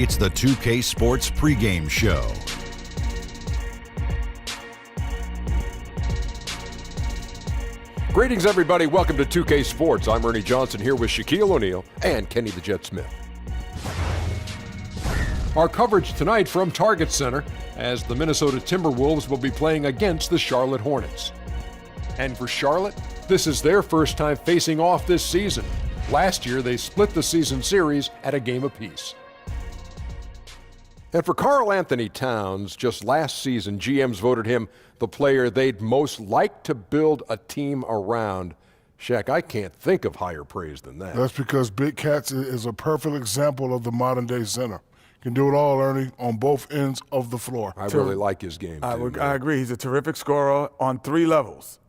It's the 2K Sports pregame show. Greetings, everybody. Welcome to 2K Sports. I'm Ernie Johnson here with Shaquille O'Neal and Kenny the Jet Smith. Our coverage tonight from Target Center as the Minnesota Timberwolves will be playing against the Charlotte Hornets. And for Charlotte, this is their first time facing off this season. Last year, they split the season series at a game apiece. And for Karl Anthony Towns, just last season, GMs voted him the player they'd most like to build a team around. Shaq, I can't think of higher praise than that. That's because Big Cats is a perfect example of the modern-day center. Can do it all, Ernie, on both ends of the floor. I really like his game, too. I agree. He's a terrific scorer on 3 levels,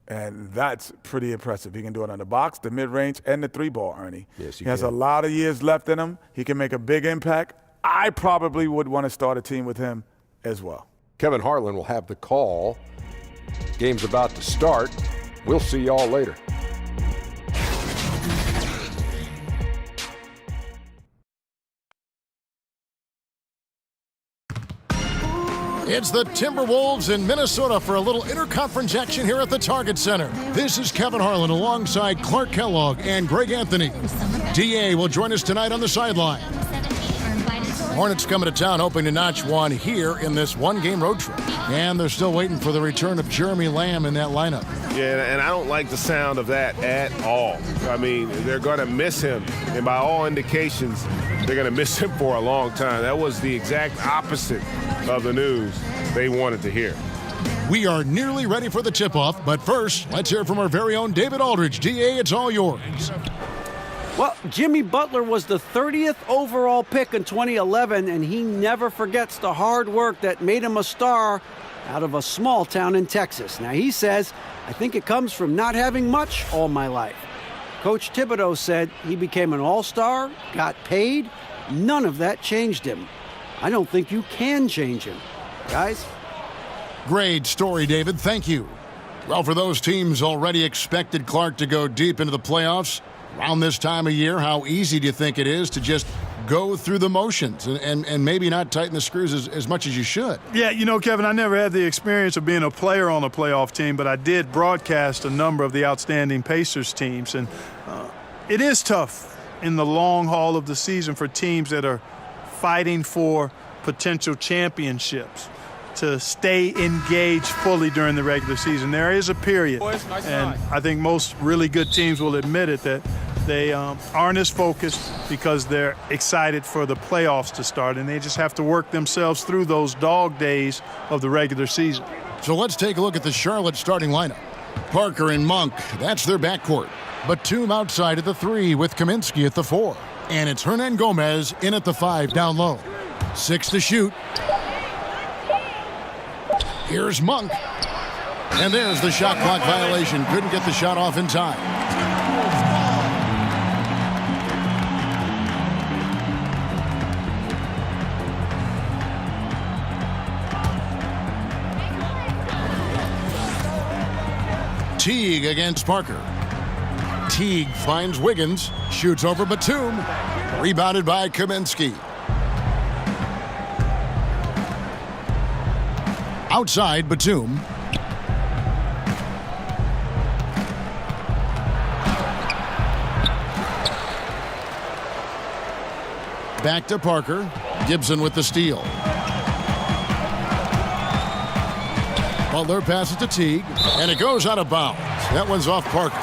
and that's pretty impressive. He can do it on the box, the mid-range, and the 3-ball, Ernie. Yes, he has a lot of years left in him. He can make a big impact. I probably would want to start a team with him as well. Kevin Harlan will have the call. Game's about to start. We'll see y'all later. It's the Timberwolves in Minnesota for a little interconference action here at the Target Center. This is Kevin Harlan alongside Clark Kellogg and Greg Anthony. DA will join us tonight on the sideline. Hornets coming to town hoping to notch one here in this one-game road trip. And they're still waiting for the return of Jeremy Lamb in that lineup. Yeah, and I don't like the sound of that at all. I mean, they're going to miss him. And by all indications, they're going to miss him for a long time. That was the exact opposite of the news they wanted to hear. We are nearly ready for the tip-off, but first, let's hear from our very own David Aldridge. DA, it's all yours. Well, Jimmy Butler was the 30th overall pick in 2011, and he never forgets the hard work that made him a star out of a small town in Texas. Now, he says, I think it comes from not having much all my life. Coach Thibodeau said he became an all-star, got paid. None of that changed him. I don't think you can change him. Guys? Great story, David. Thank you. Well, for those teams already expected Clark to go deep into the playoffs, around this time of year, how easy do you think it is to just go through the motions and maybe not tighten the screws as much as you should? Yeah, Kevin, I never had the experience of being a player on a playoff team, but I did broadcast a number of the outstanding Pacers teams. And it is tough in the long haul of the season for teams that are fighting for potential championships to stay engaged fully during the regular season. There is a period, and I think most really good teams will admit it, that they aren't as focused because they're excited for the playoffs to start, and they just have to work themselves through those dog days of the regular season. So let's take a look at the Charlotte starting lineup. Parker and Monk, that's their backcourt. Batum outside at the 3 with Kaminsky at the 4. And it's Hernan Gomez in at the 5 down low. 6 to shoot. Here's Monk. And there's the shot clock violation. Couldn't get the shot off in time. Teague against Parker. Teague finds Wiggins. Shoots over Batum. Rebounded by Kaminsky. Outside, Batum. Back to Parker. Gibson with the steal. Butler passes to Teague, and it goes out of bounds. That one's off Parker.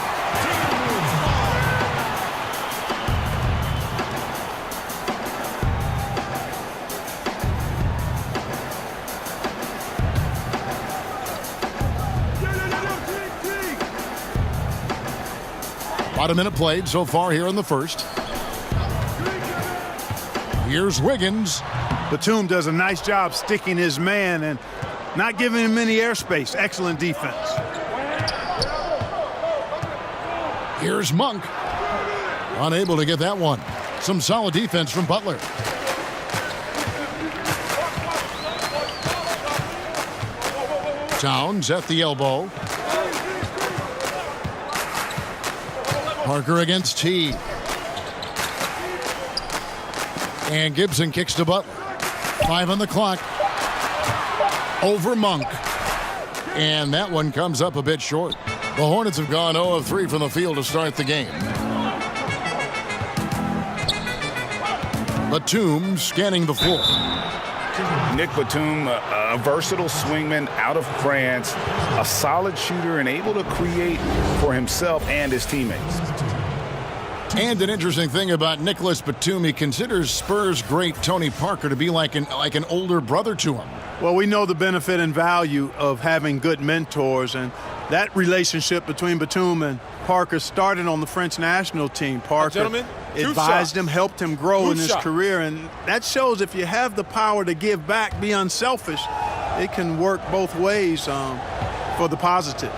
About a minute played so far here in the first. Here's Wiggins. Batum does a nice job sticking his man and not giving him any airspace. Excellent defense. Here's Monk. Unable to get that one. Some solid defense from Butler. Towns at the elbow. Parker against T. And Gibson kicks to Butler. 5 on the clock. Over Monk. And that one comes up a bit short. The Hornets have gone 0 of 3 from the field to start the game. Batum scanning the floor. Nick Batum, a versatile swingman out of France, a solid shooter and able to create for himself and his teammates. And an interesting thing about Nicholas Batum, he considers Spurs great Tony Parker to be like an older brother to him. Well, we know the benefit and value of having good mentors, and that relationship between Batum and Parker started on the French national team. Parker advised him, helped him grow in his career, and that shows if you have the power to give back, be unselfish, it can work both ways for the positive.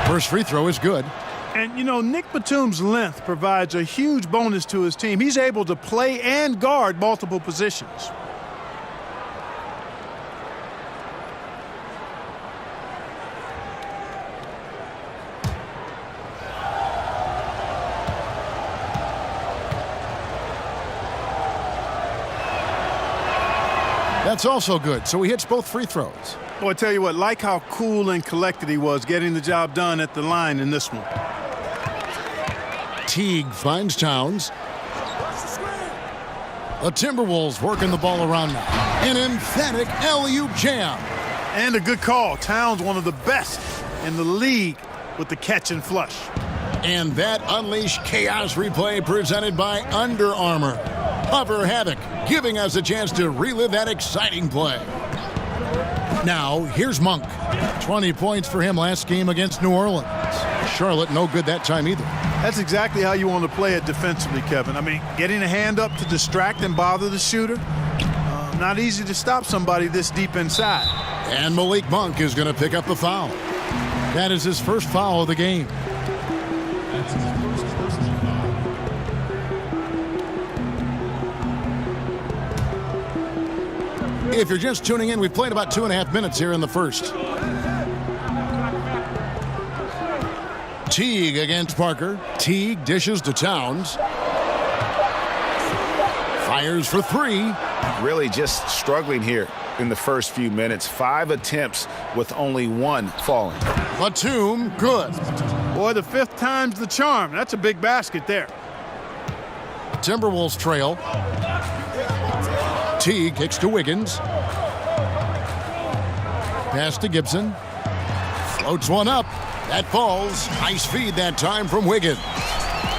First free throw is good. And, you know, Nick Batum's length provides a huge bonus to his team. He's able to play and guard multiple positions. That's also good, so he hits both free throws. Well, I tell you what, like how cool and collected he was getting the job done at the line in this one. Teague finds Towns. The Timberwolves working the ball around now. An emphatic alley-oop jam. And a good call. Towns, one of the best in the league with the catch and flush. And that unleashed chaos replay presented by Under Armour. Hover Havoc, giving us a chance to relive that exciting play. Now, here's Monk. 20 points for him last game against New Orleans. Charlotte, no good that time either. That's exactly how you want to play it defensively, Kevin. I mean, getting a hand up to distract and bother the shooter, not easy to stop somebody this deep inside. And Malik Monk is going to pick up the foul. That is his first foul of the game. If you're just tuning in, we've played about 2.5 minutes here in the first. Teague against Parker. Teague dishes to Towns. Fires for 3. Really just struggling here in the first few minutes. 5 attempts with only 1 falling. Batum, good. Boy, the 5th time's the charm. That's a big basket there. Timberwolves trail. Teague kicks to Wiggins. Pass to Gibson. Floats one up. That falls. Nice feed that time from Wiggins.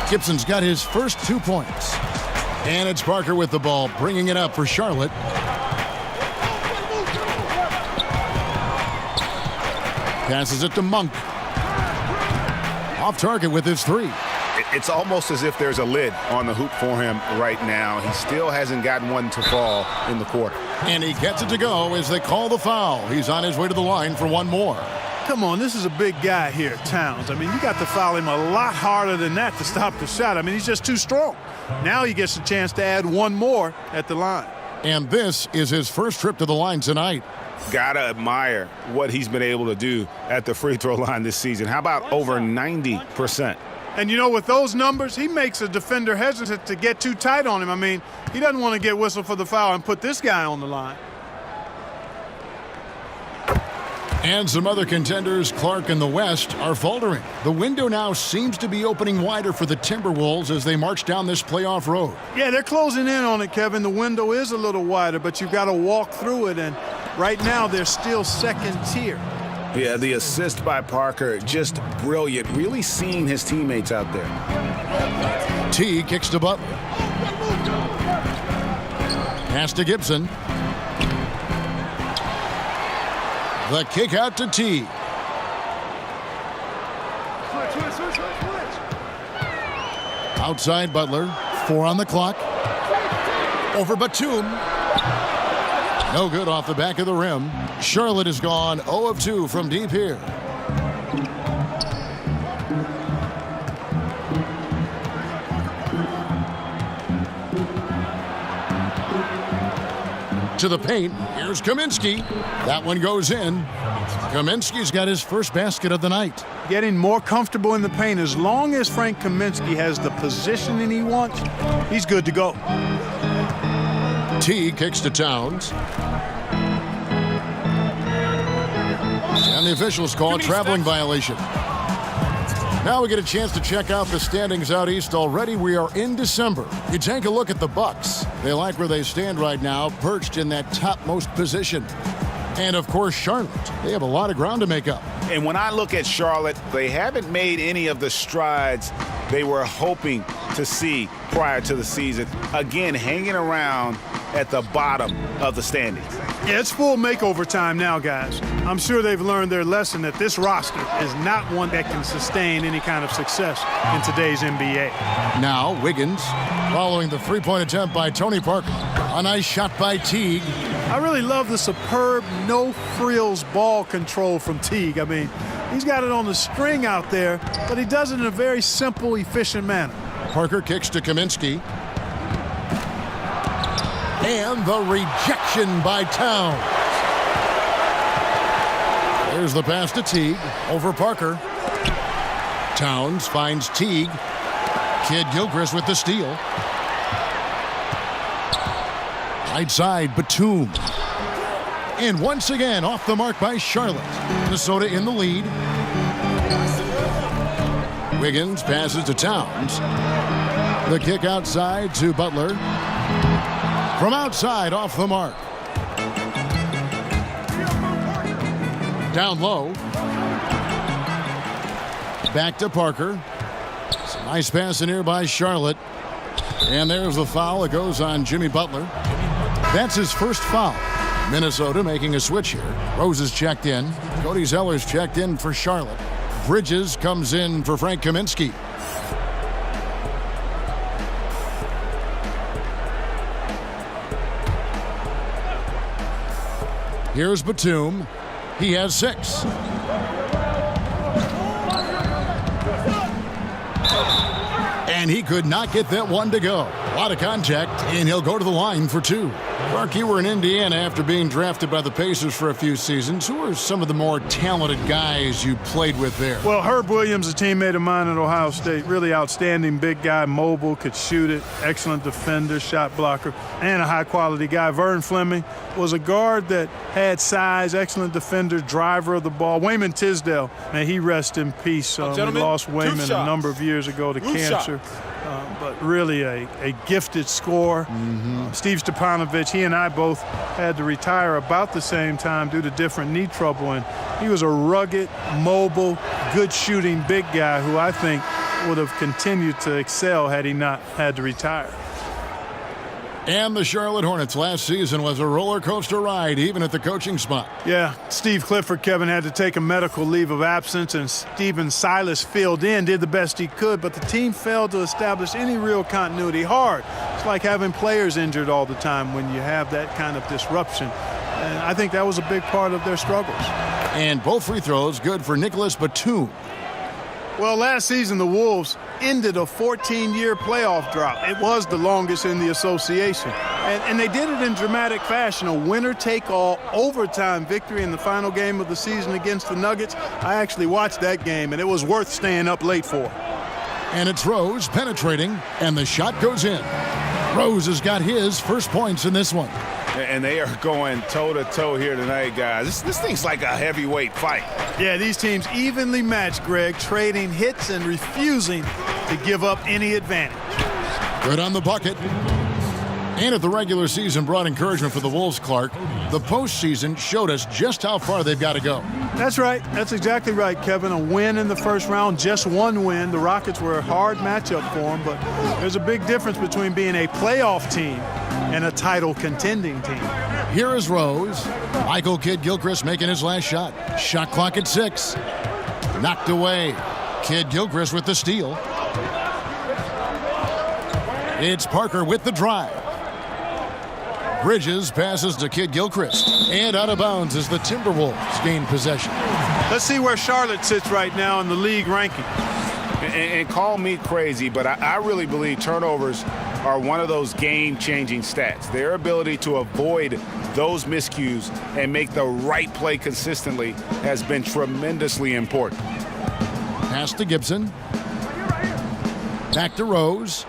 Gibson's got his first 2 points. And it's Parker with the ball, bringing it up for Charlotte. Passes it to Monk. Off target with his 3. It's almost as if there's a lid on the hoop for him right now. He still hasn't gotten one to fall in the quarter. And he gets it to go as they call the foul. He's on his way to the line for one more. Come on, this is a big guy here, Towns. I mean, you got to foul him a lot harder than that to stop the shot. I mean, he's just too strong. Now he gets a chance to add one more at the line. And this is his first trip to the line tonight. Gotta admire what he's been able to do at the free throw line this season. How about over 90%? And, you know, with those numbers, he makes a defender hesitant to get too tight on him. I mean, he doesn't want to get whistled for the foul and put this guy on the line. And some other contenders, Clark and the West, are faltering. The window now seems to be opening wider for the Timberwolves as they march down this playoff road. Yeah, they're closing in on it, Kevin. The window is a little wider, but you've got to walk through it. And right now, they're still second tier. Yeah, the assist by Parker, just brilliant. Really seeing his teammates out there. T kicks to Butler. Pass to Gibson. The kick out to T. Outside Butler. 4 on the clock. Over Batum. No good off the back of the rim. Charlotte has gone 0 of 2 from deep here. To the paint. Here's Kaminsky. That one goes in. Kaminsky's got his first basket of the night. Getting more comfortable in the paint. As long as Frank Kaminsky has the positioning he wants, he's good to go. T kicks to Towns. And the officials call traveling violation. Now we get a chance to check out the standings out east. Already we are in December. You take a look at the Bucks. They like where they stand right now, perched in that topmost position. And of course, Charlotte. They have a lot of ground to make up. And when I look at Charlotte, they haven't made any of the strides they were hoping to see prior to the season. Again, hanging around at the bottom of the standings. Yeah, it's full makeover time now, guys. I'm sure they've learned their lesson that this roster is not one that can sustain any kind of success in today's NBA. Now, Wiggins, following the three-point attempt by Tony Parker. A nice shot by Teague. I really love the superb no-frills ball control from Teague. I mean, he's got it on the string out there, but he does it in a very simple, efficient manner. Parker kicks to Kaminsky. And the rejection by Towns. There's the pass to Teague over Parker. Towns finds Teague. Kid Gilchrist with the steal. Right side, Batum. And once again, off the mark by Charlotte. Minnesota in the lead. Wiggins passes to Towns. The kick outside to Butler. From outside, off the mark. Down low. Back to Parker. Some nice pass in here by Charlotte. And there's the foul. It goes on Jimmy Butler. That's his first foul. Minnesota making a switch here. Rose is checked in. Cody Zeller's checked in for Charlotte. Bridges comes in for Frank Kaminsky. Here's Batum. He has 6. And he could not get that one to go. A lot of contact, and he'll go to the line for 2. Mark, you were in Indiana after being drafted by the Pacers for a few seasons. Who are some of the more talented guys you played with there? Well, Herb Williams, a teammate of mine at Ohio State, really outstanding big guy, mobile, could shoot it, excellent defender, shot blocker, and a high-quality guy. Vern Fleming was a guard that had size, excellent defender, driver of the ball. Wayman Tisdale, man, he rest in peace. We lost Wayman a number of years ago to cancer. But really a gifted scorer. Steve Stepanovich, he and I both had to retire about the same time due to different knee trouble. And he was a rugged, mobile, good shooting big guy who I think would have continued to excel had he not had to retire. And the Charlotte Hornets last season was a roller coaster ride, even at the coaching spot. Yeah, Steve Clifford, Kevin, had to take a medical leave of absence, and Steven Silas filled in, did the best he could, but the team failed to establish any real continuity. Hard. It's like having players injured all the time when you have that kind of disruption. And I think that was a big part of their struggles. And both free throws good for Nicholas Batum. Well, last season, the Wolves ended a 14-year playoff drought. It was the longest in the association. And they did it in dramatic fashion, a winner-take-all overtime victory in the final game of the season against the Nuggets. I actually watched that game, and it was worth staying up late for. And it's Rose penetrating, and the shot goes in. Rose has got his first points in this one. And they are going toe-to-toe here tonight, guys. This thing's like a heavyweight fight. Yeah, these teams evenly matched, Greg, trading hits and refusing to give up any advantage. Good on the bucket. And if the regular season brought encouragement for the Wolves, Clark, the postseason showed us just how far they've got to go. That's right. That's exactly right, Kevin. A win in the first round, just one win. The Rockets were a hard matchup for them, but there's a big difference between being a playoff team and a title contending team. Here is Rose. Michael Kidd-Gilchrist making his last shot. Shot clock at 6. Knocked away. Kidd-Gilchrist with the steal. It's Parker with the drive. Bridges passes to Kidd-Gilchrist. And out of bounds as the Timberwolves gain possession. Let's see where Charlotte sits right now in the league rankings. And call me crazy, but I really believe turnovers are one of those game-changing stats. Their ability to avoid those miscues and make the right play consistently has been tremendously important. Pass to Gibson. Back to Rose.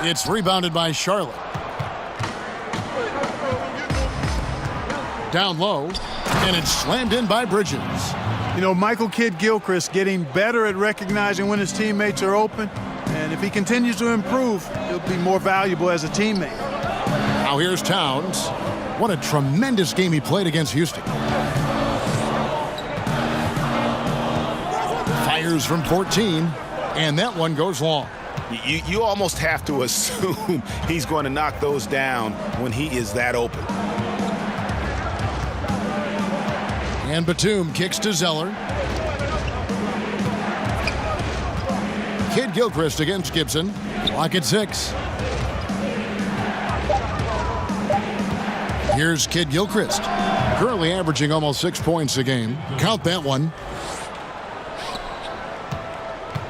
It's rebounded by Charlotte. Down low, and it's slammed in by Bridges. You know, Michael Kidd-Gilchrist getting better at recognizing when his teammates are open, and if he continues to improve, he'll be more valuable as a teammate. Now here's Towns. What a tremendous game he played against Houston. Fires from 14, and that one goes long. You almost have to assume he's going to knock those down when he is that open. And Batum kicks to Zeller. Kidd-Gilchrist against Gibson. Clock at 6. Here's Kidd-Gilchrist. Currently averaging almost 6 points a game. Count that one.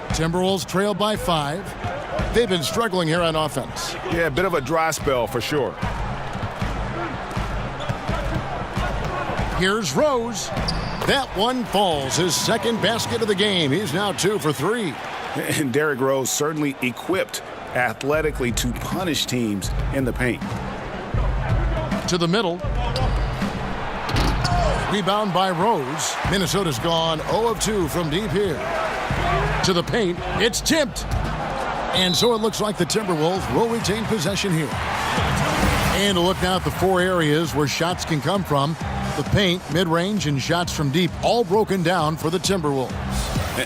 Timberwolves trail by 5. They've been struggling here on offense. Yeah, a bit of a dry spell for sure. Here's Rose. That one falls. His second basket of the game. He's now 2 for 3. And Derrick Rose certainly equipped athletically to punish teams in the paint. To the middle. Rebound by Rose. Minnesota's gone 0 of 2 from deep here. To the paint. It's tipped. And so it looks like the Timberwolves will retain possession here. And to look now at the 4 areas where shots can come from. The paint, mid-range, and shots from deep, all broken down for the Timberwolves.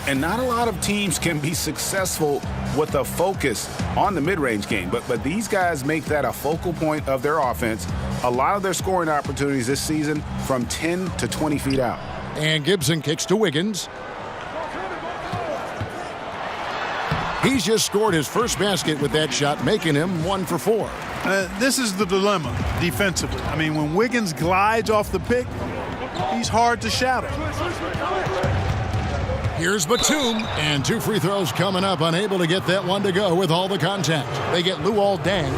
And not a lot of teams can be successful with a focus on the mid-range game, but these guys make that a focal point of their offense. A lot of their scoring opportunities this season from 10 to 20 feet out. And Gibson kicks to Wiggins. He's just scored his first basket with that shot, making him 1 for 4. This is the dilemma defensively. I mean, when Wiggins glides off the pick, he's hard to shadow. Here's Batum, and 2 free throws coming up, unable to get that one to go with all the contact. They get Luol Deng.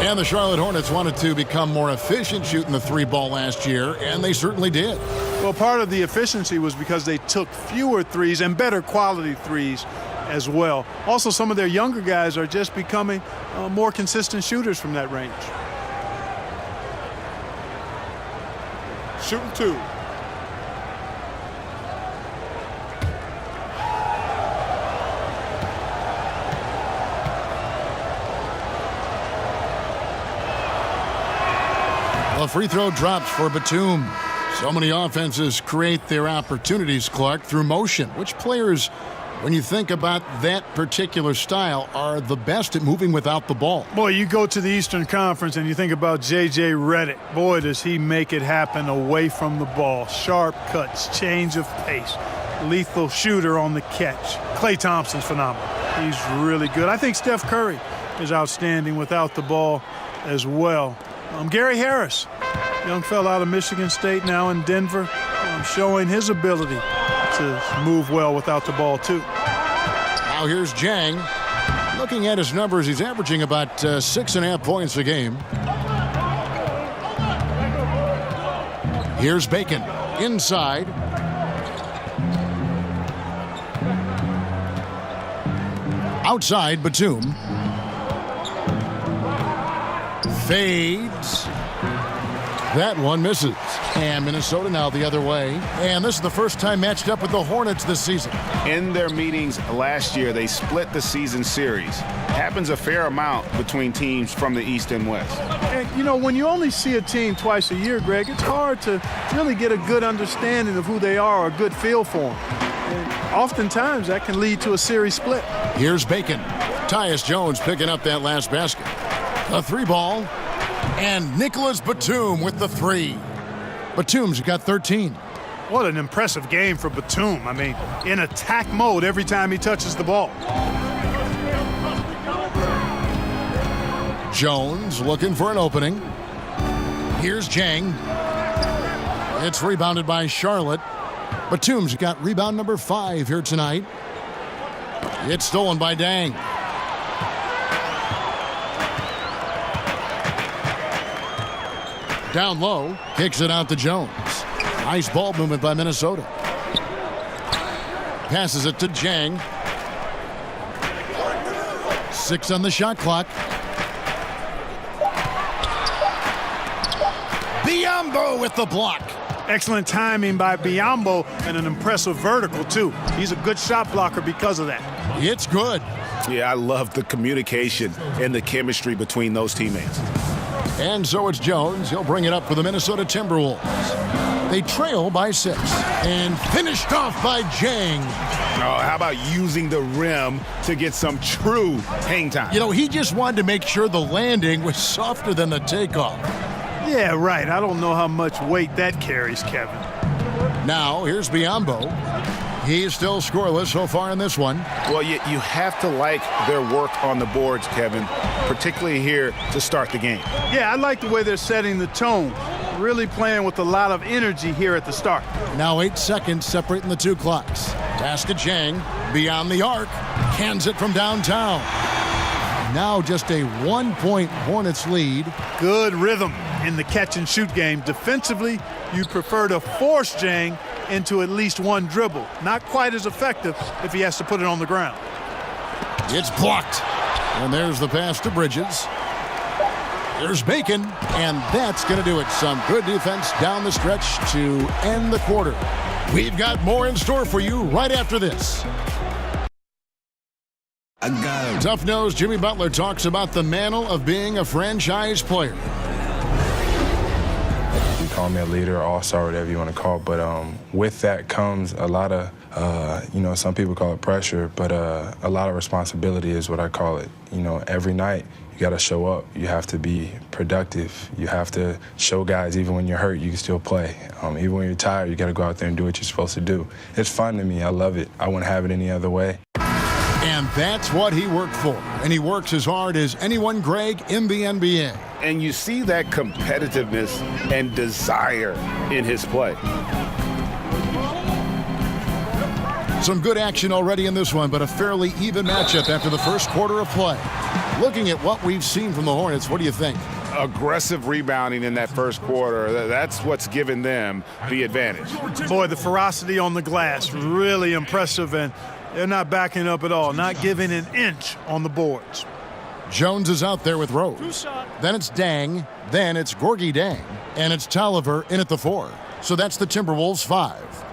And the Charlotte Hornets wanted to become more efficient shooting the 3-ball last year, and they certainly did. Well, part of the efficiency was because they took fewer threes and better quality threes as well. Also, some of their younger guys are just becoming more consistent shooters from that range. Shooting 2. A free throw drops for Batum. So many offenses create their opportunities, Clark, through motion. Which players, when you think about that particular style, are the best at moving without the ball? Boy, you go to the Eastern Conference and you think about J.J. Redick. Boy, does he make it happen away from the ball. Sharp cuts, change of pace, lethal shooter on the catch. Klay Thompson's phenomenal. He's really good. I think Steph Curry is outstanding without the ball as well. Gary Harris, young fella out of Michigan State, now in Denver, showing his ability to move well without the ball, too. Now here's Jang. Looking at his numbers, he's averaging about 6.5 points a game. Here's Bacon. Inside. Outside, Batum. Fades. That one misses. And Minnesota now the other way. And this is the first time matched up with the Hornets this season. In their meetings last year, they split the season series. Happens a fair amount between teams from the East and West. And, you know, when you only see a team twice a year, Greg, it's hard to really get a good understanding of who they are or a good feel for them. And oftentimes, that can lead to a series split. Here's Bacon. Tyus Jones picking up that last basket. A 3-ball. And Nicholas Batum with the 3. Batum's got 13. What an impressive game for Batum. I mean, in attack mode every time he touches the ball. Jones looking for an opening. Here's Jang. It's rebounded by Charlotte. Batum's got rebound number 5 here tonight. It's stolen by Dang. Down low, kicks it out to Jones. Nice ball movement by Minnesota. Passes it to Jang. 6 on the shot clock. Biyombo with the block. Excellent timing by Biyombo and an impressive vertical, too. He's a good shot blocker because of that. It's good. Yeah, I love the communication and the chemistry between those teammates. And so it's Jones. He'll bring it up for the Minnesota Timberwolves. They trail by 6. And finished off by Jang. Oh, how about using the rim to get some true hang time? You know, he just wanted to make sure the landing was softer than the takeoff. Yeah, right. I don't know how much weight that carries, Kevin. Now, here's Biyombo. He's still scoreless so far in this one. Well, you have to like their work on the boards, Kevin, particularly here to start the game. Yeah, I like the way they're setting the tone. Really playing with a lot of energy here at the start. Now 8 seconds separating the two clocks. Pass to Jang, beyond the arc, cans it from downtown. Now just a 1-point Hornets lead. Good rhythm in the catch-and-shoot game. Defensively, you'd prefer to force Jang into at least one dribble. Not quite as effective if he has to put it on the ground. It's blocked. And there's the pass to Bridges. There's Bacon, and that's going to do it. Some good defense down the stretch to end the quarter. We've got more in store for you right after this. Tough-nosed Jimmy Butler talks about the mantle of being a franchise player. You call me a leader, all-star, whatever you want to call it, but with that comes a lot of, some people call it pressure, but a lot of responsibility is what I call it. You know, every night you got to show up. You have to be productive. You have to show guys even when you're hurt, you can still play. Even when you're tired, you got to go out there and do what you're supposed to do. It's fun to me. I love it. I wouldn't have it any other way. And that's what he worked for. And he works as hard as anyone, Greg, in the NBA. And you see that competitiveness and desire in his play. Some good action already in this one, but a fairly even matchup after the first quarter of play. Looking at what we've seen from the Hornets, what do you think? Aggressive rebounding in that first quarter, that's what's given them the advantage. Boy, the ferocity on the glass, really impressive, and they're not backing up at all, not giving an inch on the boards. Jones is out there with Rose. Then it's Dang. Then it's Gorgie Dang. And it's Tolliver in at the 4. So that's the Timberwolves 5.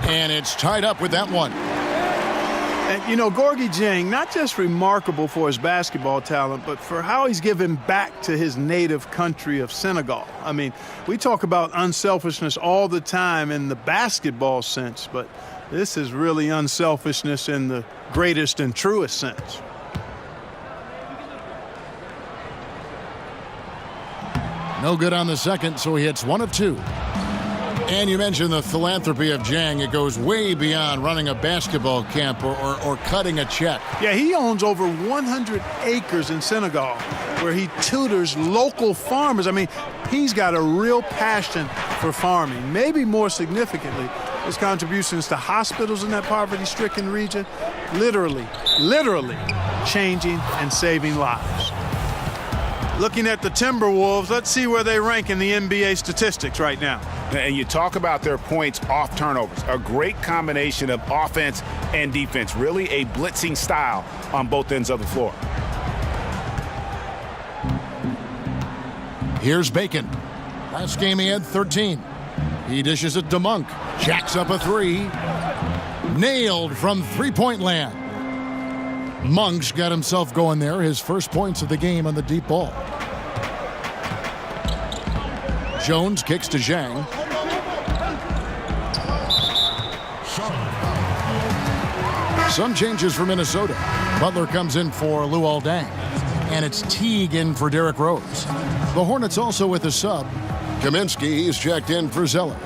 And it's tied up with that one. And, you know, Gorgie Jang, not just remarkable for his basketball talent, but for how he's given back to his native country of Senegal. I mean, we talk about unselfishness all the time in the basketball sense, but this is really unselfishness in the greatest and truest sense. No good on the second, so he hits 1 of 2. And you mentioned the philanthropy of Jang. It goes way beyond running a basketball camp or cutting a check. Yeah, he owns over 100 acres in Senegal where he tutors local farmers. I mean, he's got a real passion for farming. Maybe more significantly, his contributions to hospitals in that poverty-stricken region, literally changing and saving lives. Looking at the Timberwolves, let's see where they rank in the NBA statistics right now. And you talk about their points off turnovers. A great combination of offense and defense. Really a blitzing style on both ends of the floor. Here's Bacon. Last game he had 13. He dishes it to Monk. Jacks up a 3. Nailed from three-point land. Monk's got himself going there. His first points of the game on the deep ball. Jones kicks to Zhang. Some changes for Minnesota. Butler comes in for Luol Deng. And it's Teague in for Derrick Rose. The Hornets also with a sub. Kaminsky is checked in for Zeller.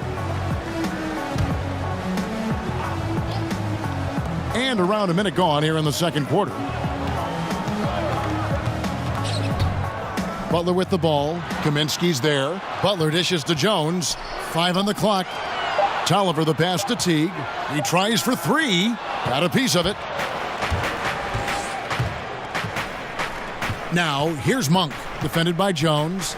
And around a minute gone here in the second quarter. Butler with the ball. Kaminsky's there. Butler dishes to Jones. 5 on the clock. Tolliver the pass to Teague. He tries for 3. Got a piece of it. Now, here's Monk. Defended by Jones.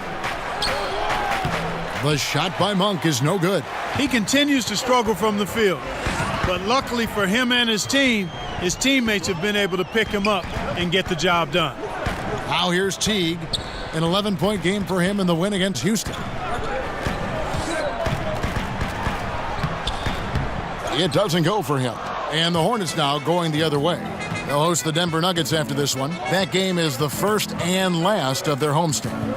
The shot by Monk is no good. He continues to struggle from the field. But luckily for him and his team, his teammates have been able to pick him up and get the job done. Now here's Teague. An 11-point game for him in the win against Houston. It doesn't go for him. And the Hornets now going the other way. They'll host the Denver Nuggets after this one. That game is the first and last of their homestand.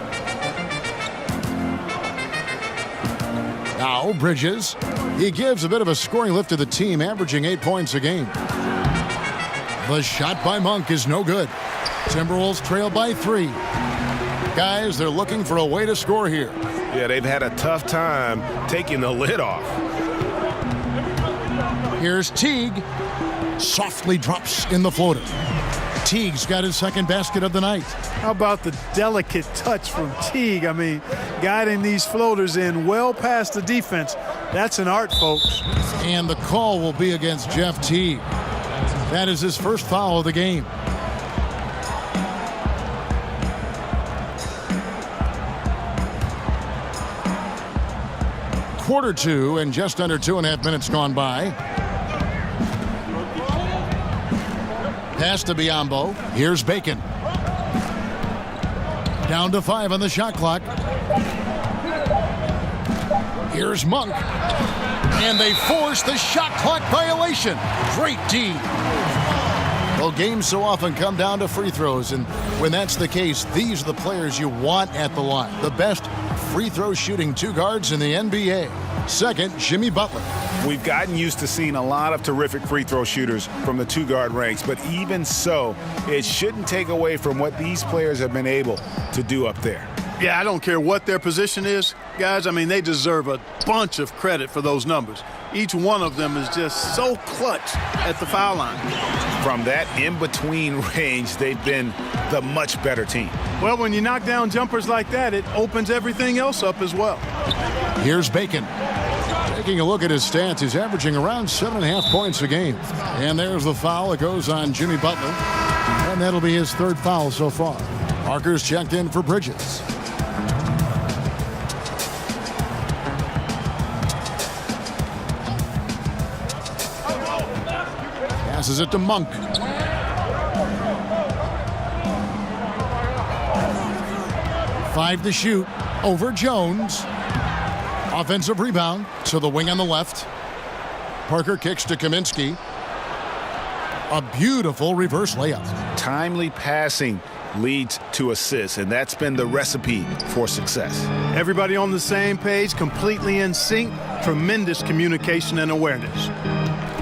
Now Bridges. He gives a bit of a scoring lift to the team, averaging 8 points a game. The shot by Monk is no good. Timberwolves trail by 3. Guys, they're looking for a way to score here. Yeah, they've had a tough time taking the lid off. Here's Teague. Softly drops in the floater. Teague's got his second basket of the night. How about the delicate touch from Teague? I mean, guiding these floaters in well past the defense. That's an art, folks. And the call will be against Jeff Teague. That is his first foul of the game. Quarter 2 and just under 2.5 minutes gone by. Pass to Biyombo. Here's Bacon. Down to 5 on the shot clock. Here's Monk. And they force the shot clock violation. Great D. Well, games so often come down to free throws, and when that's the case, these are the players you want at the line. The best free throw shooting 2 guards in the NBA. Second, Jimmy Butler. We've gotten used to seeing a lot of terrific free throw shooters from the 2-guard ranks, but even so, it shouldn't take away from what these players have been able to do up there. Yeah, I don't care what their position is, guys. I mean, they deserve a bunch of credit for those numbers. Each one of them is just so clutch at the foul line. From that in-between range, they've been the much better team. Well, when you knock down jumpers like that, it opens everything else up as well. Here's Bacon. Taking a look at his stats, he's averaging around 7.5 points a game. And there's the foul. It goes on Jimmy Butler. And that'll be his 3rd foul so far. Parker's checked in for Bridges. Passes it to Monk. Five to shoot over Jones. Offensive rebound to the wing on the left. Parker kicks to Kaminsky. A beautiful reverse layup. Timely passing leads to assists, and that's been the recipe for success. Everybody on the same page, completely in sync. Tremendous communication and awareness.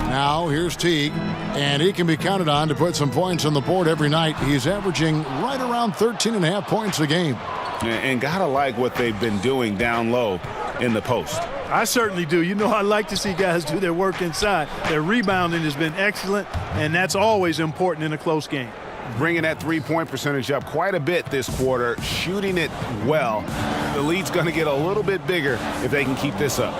Now here's Teague, and he can be counted on to put some points on the board every night. He's averaging right around 13.5 points a game. And gotta like what they've been doing down low in the post. I certainly do. You know, I like to see guys do their work inside. Their rebounding has been excellent, and that's always important in a close game. Bringing that three-point percentage up quite a bit this quarter, shooting it well. The lead's going to get a little bit bigger if they can keep this up.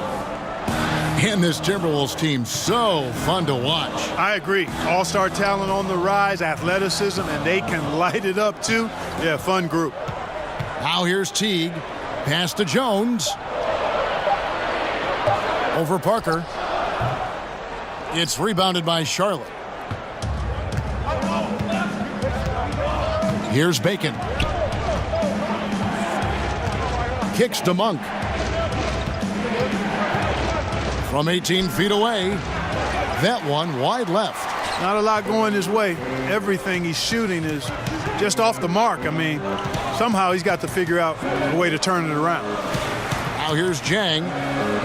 And this Timberwolves team, so fun to watch. I agree. All-star talent on the rise, athleticism, and they can light it up too. Yeah, fun group. Now here's Teague. Pass to Jones. Over Parker. It's rebounded by Charlotte. Here's Bacon. Kicks to Monk. From 18 feet away. That one wide left. Not a lot going his way. Everything he's shooting is just off the mark. I mean, somehow he's got to figure out a way to turn it around. Now here's Jang.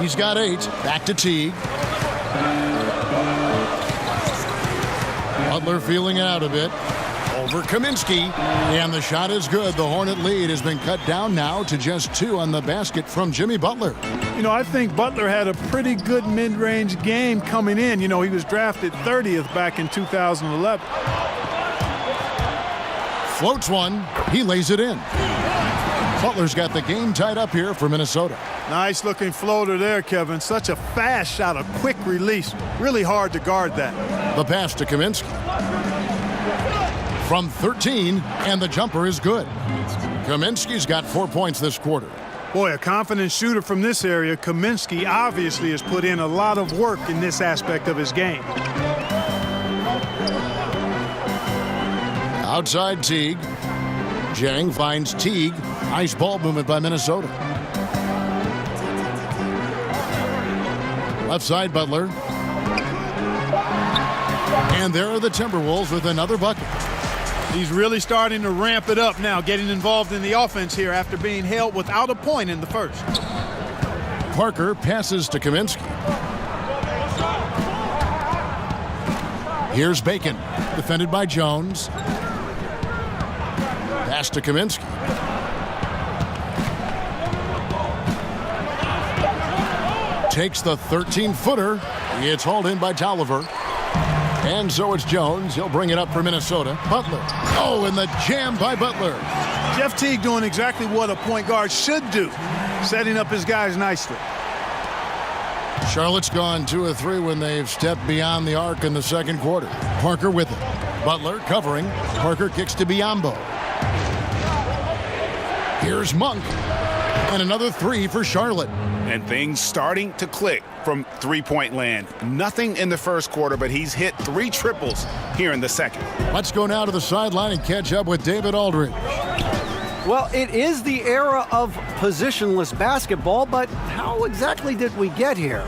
He's got 8. Back to Teague. Butler feeling it out a bit. Over Kaminsky. And the shot is good. The Hornet lead has been cut down now to just 2 on the basket from Jimmy Butler. You know, I think Butler had a pretty good mid-range game coming in. You know, he was drafted 30th back in 2011. Floats one. He lays it in. Butler's got the game tied up here for Minnesota. Nice looking floater there, Kevin. Such a fast shot, a quick release. Really hard to guard that. The pass to Kaminsky. From 13, and the jumper is good. Kaminsky's got 4 points this quarter. Boy, a confident shooter from this area, Kaminsky obviously has put in a lot of work in this aspect of his game. Outside Teague. Jang finds Teague. Nice ball movement by Minnesota. Left side Butler. And there are the Timberwolves with another bucket. He's really starting to ramp it up now, getting involved in the offense here after being held without a point in the first. Parker passes to Kaminsky. Here's Bacon, defended by Jones. Pass to Kaminsky. Takes the 13-footer. It's hauled in by Tolliver. And so it's Jones. He'll bring it up for Minnesota. Butler. Oh, and the jam by Butler. Jeff Teague doing exactly what a point guard should do, setting up his guys nicely. Charlotte's gone 2 of 3 when they've stepped beyond the arc in the second quarter. Parker with it. Butler covering. Parker kicks to Biyombo. Here's Monk. And another 3 for Charlotte. And things starting to click from three-point land. Nothing in the first quarter, but he's hit 3 triples here in the second. Let's go now to the sideline and catch up with David Aldridge. Well, it is the era of positionless basketball, but how exactly did we get here?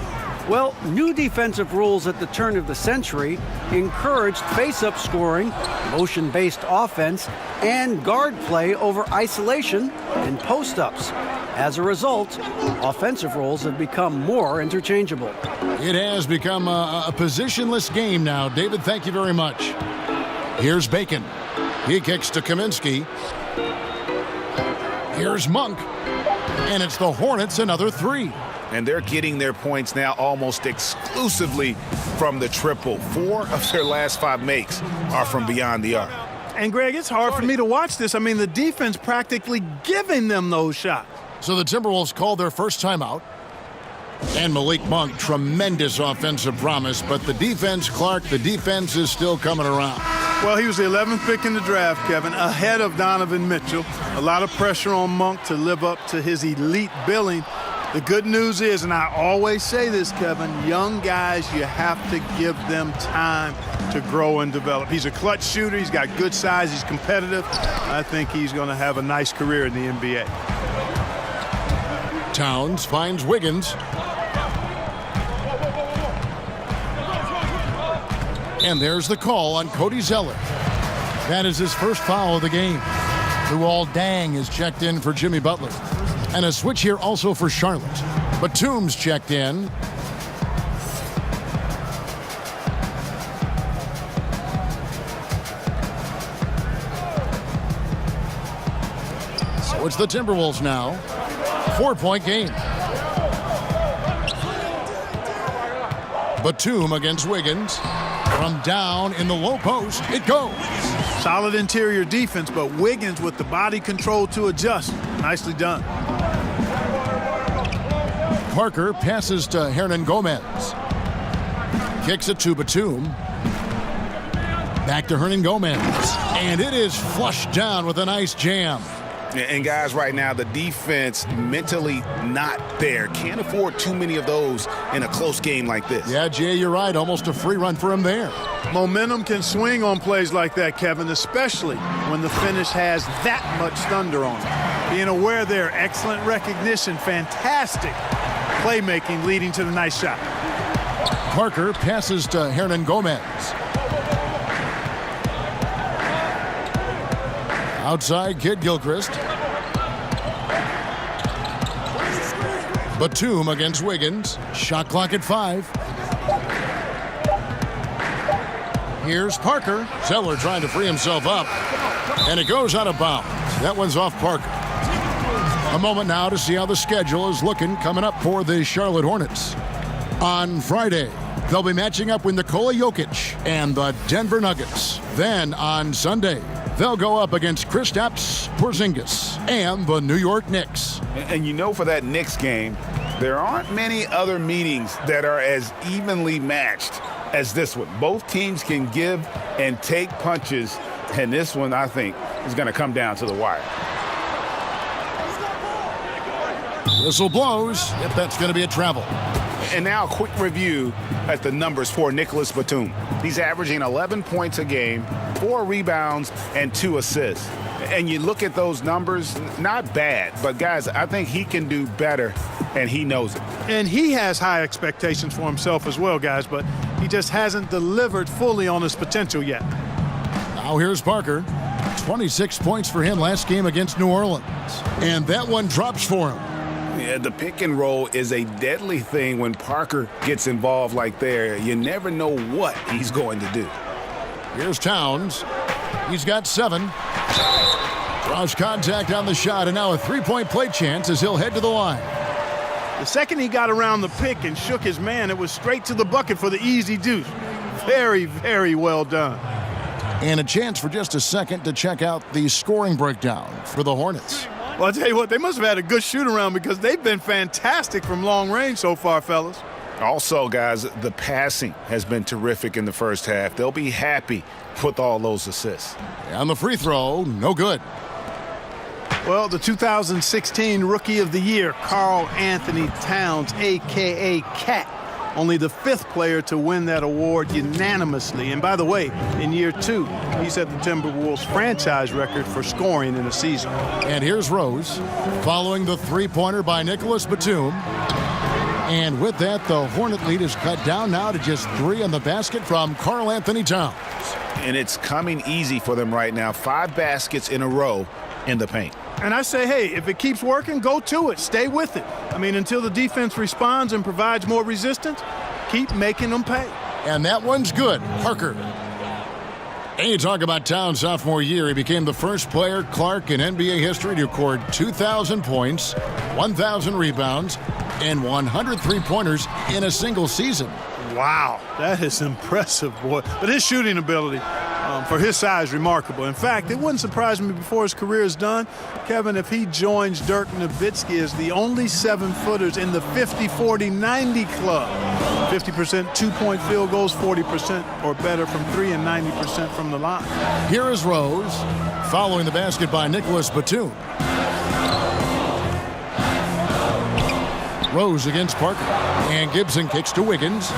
Well, new defensive rules at the turn of the century encouraged face-up scoring, motion-based offense, and guard play over isolation and post-ups. As a result, offensive roles have become more interchangeable. It has become a positionless game now. David, thank you very much. Here's Bacon. He kicks to Kaminsky. Here's Monk. And it's the Hornets, another 3. And they're getting their points now almost exclusively from the triple. 4 of their last 5 makes are from beyond the arc. And, Greg, it's hard for me to watch this. I mean, the defense practically giving them those shots. So the Timberwolves called their first timeout. And Malik Monk, tremendous offensive promise. But the defense, Clark, the defense is still coming around. Well, he was the 11th pick in the draft, Kevin, ahead of Donovan Mitchell. A lot of pressure on Monk to live up to his elite billing. The good news is, and I always say this, Kevin, young guys, you have to give them time to grow and develop. He's a clutch shooter. He's got good size. He's competitive. I think he's going to have a nice career in the NBA. Towns finds Wiggins. And there's the call on Cody Zeller. That is his first foul of the game. Luol Deng is checked in for Jimmy Butler. And a switch here also for Charlotte. Batum's checked in. So it's the Timberwolves now. 4-point game. Batum against Wiggins. From down in the low post, it goes. Solid interior defense, but Wiggins with the body control to adjust. Nicely done. Parker passes to Hernan Gomez. Kicks it to Batum. Back to Hernan Gomez. And it is flushed down with a nice jam. And guys, right now, the defense mentally not there. Can't afford too many of those in a close game like this. Yeah, Jay, you're right. Almost a free run for him there. Momentum can swing on plays like that, Kevin, especially when the finish has that much thunder on it. Being aware there, excellent recognition, fantastic playmaking leading to the nice shot. Parker passes to Hernan Gomez. Outside, Kid Gilchrist. Batum against Wiggins. Shot clock at 5. Here's Parker. Zeller trying to free himself up. And it goes out of bounds. That one's off Parker. A moment now to see how the schedule is looking coming up for the Charlotte Hornets. On Friday, they'll be matching up with Nikola Jokic and the Denver Nuggets. Then on Sunday, they'll go up against Kristaps Porzingis and the New York Knicks. And you know, for that Knicks game, there aren't many other meetings that are as evenly matched as this one. Both teams can give and take punches, and this one, I think, is going to come down to the wire. Whistle blows. If that's going to be a travel. And now a quick review at the numbers for Nicholas Batum. He's averaging 11 points a game, 4 rebounds, and 2 assists. And you look at those numbers, not bad. But, guys, I think he can do better, and he knows it. And he has high expectations for himself as well, guys, but he just hasn't delivered fully on his potential yet. Now here's Parker. 26 points for him last game against New Orleans. And that one drops for him. Yeah, the pick and roll is a deadly thing when Parker gets involved like there. You never know what he's going to do. Here's Towns. He's got 7. Draws contact on the shot, and now a 3-point play chance as he'll head to the line. The second he got around the pick and shook his man, it was straight to the bucket for the easy deuce. Very, very well done. And a chance for just a second to check out the scoring breakdown for the Hornets. Well, I'll tell you what, they must have had a good shoot-around because they've been fantastic from long range so far, fellas. Also, guys, the passing has been terrific in the first half. They'll be happy with all those assists. And the free throw, no good. Well, the 2016 Rookie of the Year, Karl Anthony Towns, a.k.a. Cat, only the 5th player to win that award unanimously. And by the way, in year 2, he set the Timberwolves franchise record for scoring in a season. And here's Rose, following the 3-pointer by Nicholas Batum. And with that, the Hornet lead is cut down now to just 3 on the basket from Karl Anthony Towns. And it's coming easy for them right now. 5 baskets in a row in the paint. And I say, hey, if it keeps working, go to it. Stay with it. I mean, until the defense responds and provides more resistance, keep making them pay. And that one's good. Parker. And you talk about Towns' sophomore year. He became the first player, Clark, in NBA history to record 2,000 points, 1,000 rebounds, and 100 3-pointers in a single season. Wow, that is impressive, boy. But his shooting ability, for his size, remarkable. In fact, it wouldn't surprise me before his career is done, Kevin, if he joins Dirk Nowitzki as the only 7-footers in the 50-40-90 club. 50% 2-point field goals, 40% or better from 3, and 90% from the line. Here is Rose, following the basket by Nicholas Batum. Rose against Parker. And Gibson kicks to Wiggins.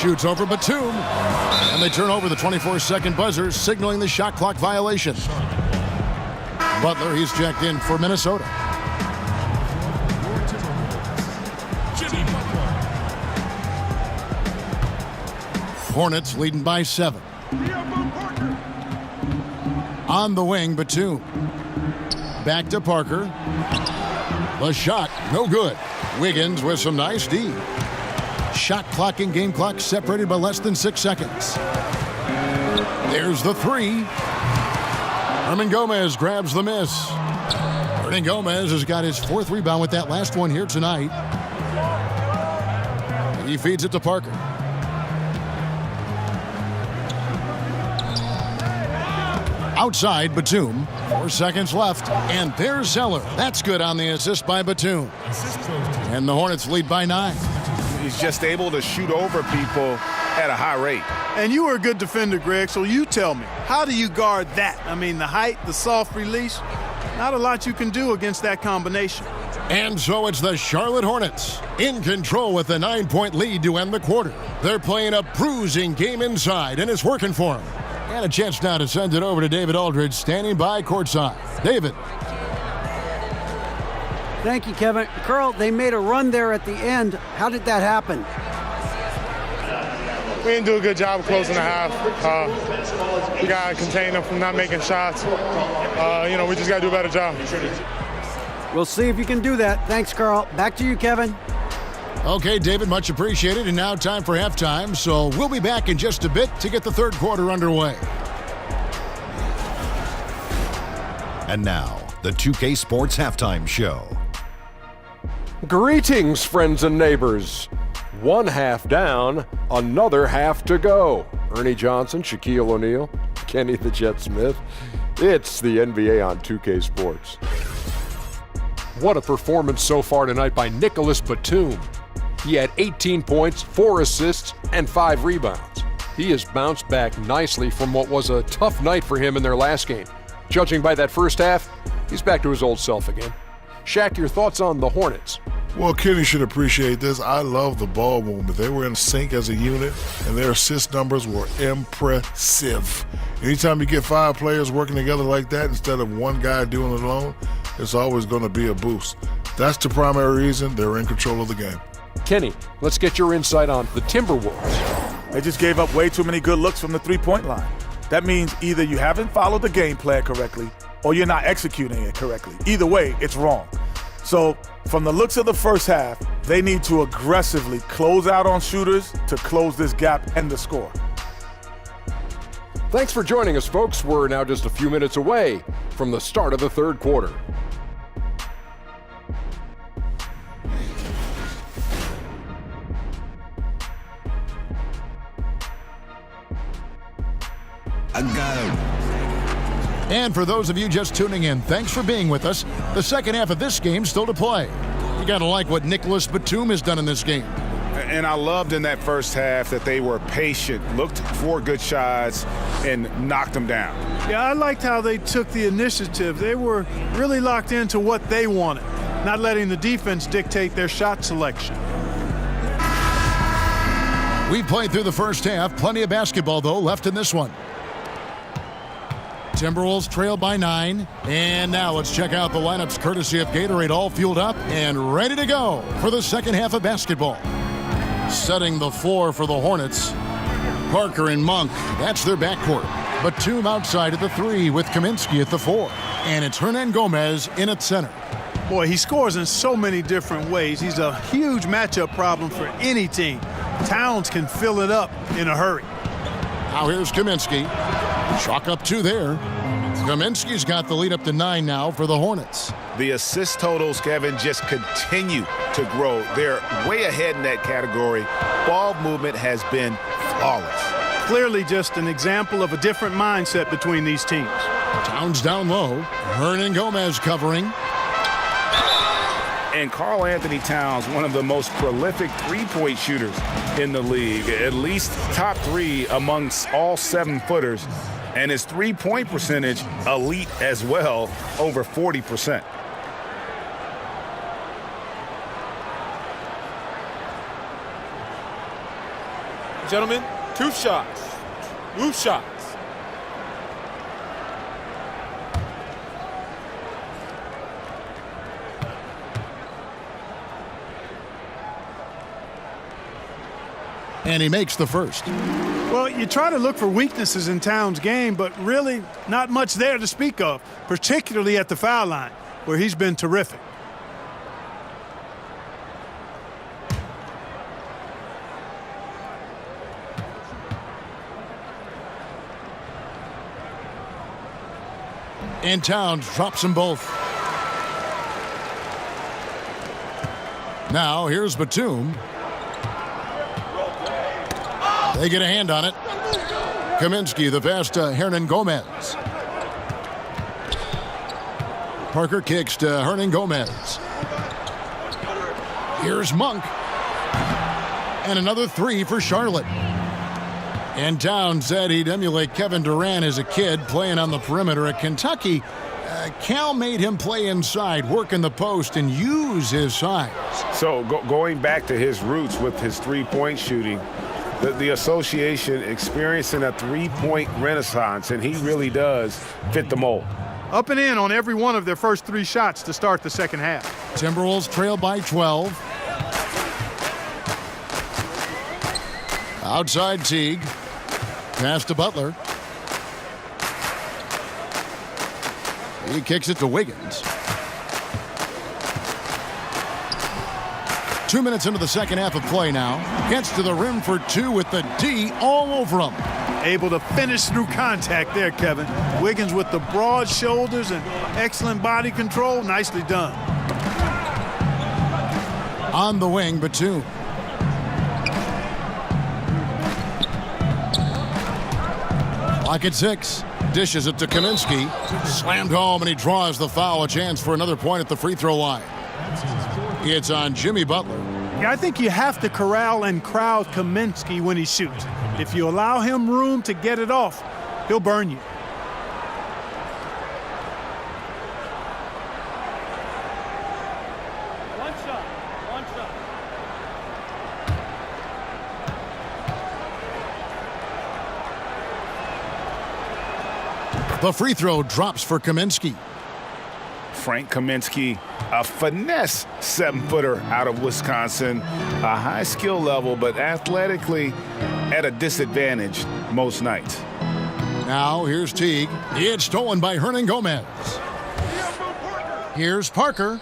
Shoots over Batum. And they turn over the 24-second buzzer, signaling the shot clock violation. Butler, he's checked in for Minnesota. Hornets leading by 7. On the wing, Batum. Back to Parker. The shot, no good. Wiggins with some nice D. Shot clock and game clock separated by less than 6 seconds. There's the 3. Hernan Gomez grabs the miss. Hernan Gomez has got his 4th rebound with that last one here tonight. He feeds it to Parker. Outside, Batum. 4 seconds left. And there's Zeller. That's good on the assist by Batum. And the Hornets lead by 9. He's just able to shoot over people at a high rate. And you were a good defender, Greg, so you tell me, how do you guard that? I mean, the height, the soft release, not a lot you can do against that combination. And so it's the Charlotte Hornets in control with a 9-point lead to end the quarter. They're playing a bruising game inside, and it's working for them. And a chance now to send it over to David Aldridge, standing by courtside. David. Thank you, Kevin. Carl, they made a run there at the end. How did that happen? We didn't do a good job of closing the half. We got to contain them from not making shots. We just got to do a better job. We'll see if you can do that. Thanks, Carl. Back to you, Kevin. Okay, David, much appreciated. And now time for halftime. So we'll be back in just a bit to get the third quarter underway. And now, the 2K Sports Halftime Show. Greetings, friends and neighbors. 1 half down, another half to go. Ernie Johnson, Shaquille O'Neal, Kenny the Jet Smith. It's the NBA on 2K Sports. What a performance so far tonight by Nicholas Batum. He had 18 points, 4 assists, and 5 rebounds. He has bounced back nicely from what was a tough night for him in their last game. Judging by that first half, he's back to his old self again. Shaq, your thoughts on the Hornets? Well, Kenny should appreciate this. I love the ball movement. They were in sync as a unit, and their assist numbers were impressive. Anytime you get 5 players working together like that instead of one guy doing it alone, it's always going to be a boost. That's the primary reason they're in control of the game. Kenny, let's get your insight on the Timberwolves. They just gave up way too many good looks from the three-point line. That means either you haven't followed the game plan correctly or you're not executing it correctly. Either way, it's wrong. So from the looks of the first half, they need to aggressively close out on shooters to close this gap and the score. Thanks for joining us, folks. We're now just a few minutes away from the start of the third quarter. I got him. And for those of you just tuning in, thanks for being with us. The second half of this game still to play. You got to like what Nicholas Batum has done in this game. And I loved in that first half that they were patient, looked for good shots, and knocked them down. Yeah, I liked how they took the initiative. They were really locked into what they wanted, not letting the defense dictate their shot selection. We played through the first half. Plenty of basketball, though, left in this one. Timberwolves trail by 9. And now let's check out the lineups courtesy of Gatorade, all fueled up and ready to go for the second half of basketball. Setting the floor for the Hornets, Parker and Monk. That's their backcourt. Batum outside at the 3 with Kaminsky at the 4. And it's Hernangomez in at center. Boy, he scores in so many different ways. He's a huge matchup problem for any team. Towns can fill it up in a hurry. Now here's Kaminsky. Chalk up 2 there. Kaminsky's got the lead up to 9 now for the Hornets. The assist totals, Kevin, just continue to grow. They're way ahead in that category. Ball movement has been flawless. Clearly just an example of a different mindset between these teams. Towns down low. Hernangomez covering. And Karl Anthony Towns, one of the most prolific three-point shooters in the league, at least top 3 amongst all 7-footers. And his three-point percentage elite as well, over 40%. Gentlemen, 2 shots. Move shots. And he makes the first. Well, you try to look for weaknesses in Towns' game, but really not much there to speak of, particularly at the foul line, where he's been terrific. And Towns drops them both. Now here's Batum. They get a hand on it. Kaminsky, the pass to Hernangomez. Parker kicks to Hernangomez. Here's Monk. And another 3 for Charlotte. And Towns said he'd emulate Kevin Durant as a kid playing on the perimeter at Kentucky. Cal made him play inside, work in the post, and use his size. So going back to his roots with his three-point shooting, the association experiencing a three-point renaissance, and he really does fit the mold. Up and in on every one of their first 3 shots to start the second half. Timberwolves trail by 12. Outside Teague. Pass to Butler. He kicks it to Wiggins. 2 minutes into the second half of play now. Gets to the rim for 2 with the D all over him. Able to finish through contact there, Kevin. Wiggins with the broad shoulders and excellent body control. Nicely done. On the wing, Batum. Clock at 6. Dishes it to Kaminsky. Slammed home, and he draws the foul. A chance for another point at the free throw line. It's on Jimmy Butler. Yeah, I think you have to corral and crowd Kaminsky when he shoots. If you allow him room to get it off, he'll burn you. The free throw drops for Kaminsky. Frank Kaminsky, a finesse 7-footer out of Wisconsin. A high skill level, but athletically at a disadvantage most nights. Now here's Teague. It's stolen by Hernan Gomez. Here's Parker.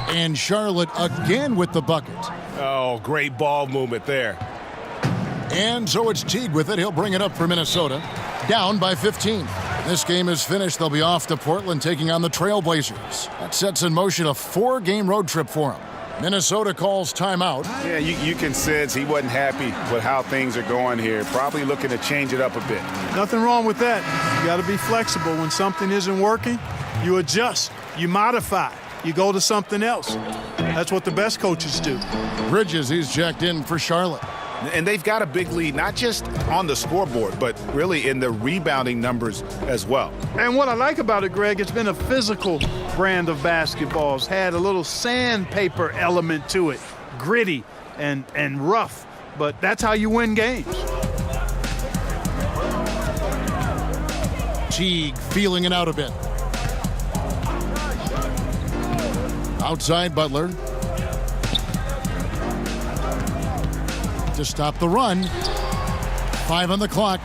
And Charlotte again with the bucket. Oh, great ball movement there. And so it's Teague with it. He'll bring it up for Minnesota. Down by 15. This game is finished. They'll be off to Portland taking on the Trailblazers. That sets in motion a 4-game road trip for them. Minnesota calls timeout. Yeah, you can sense he wasn't happy with how things are going here. Probably looking to change it up a bit. Nothing wrong with that. You got to be flexible. When something isn't working, you adjust, you modify, you go to something else. That's what the best coaches do. Bridges, he's checked in for Charlotte. And they've got a big lead, not just on the scoreboard, but really in the rebounding numbers as well. And what I like about it, Greg, it's been a physical brand of basketball. It's had a little sandpaper element to it, gritty and rough, but that's how you win games. Teague feeling it out a bit. Outside Butler. To stop the run. 5 on the clock.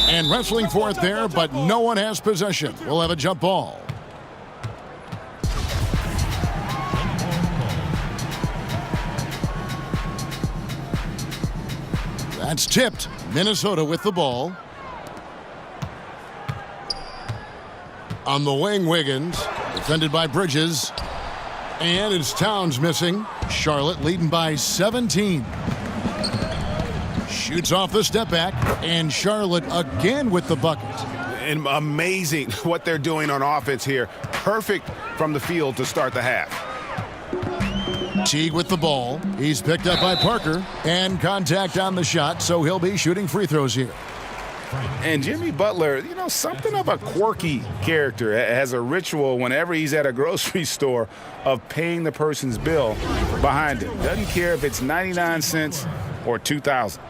And wrestling for it there, but no one has possession. We'll have a jump ball. That's tipped. Minnesota with the ball. On the wing, Wiggins. Defended by Bridges. And it's Towns missing. Charlotte leading by 17. Shoots off the step back, and Charlotte again with the bucket. And amazing what they're doing on offense here. Perfect from the field to start the half. Teague with the ball. He's picked up by Parker, and contact on the shot, so he'll be shooting free throws here. And Jimmy Butler, something of a quirky character, has a ritual whenever he's at a grocery store of paying the person's bill behind him. Doesn't care if it's 99 cents or 2,000.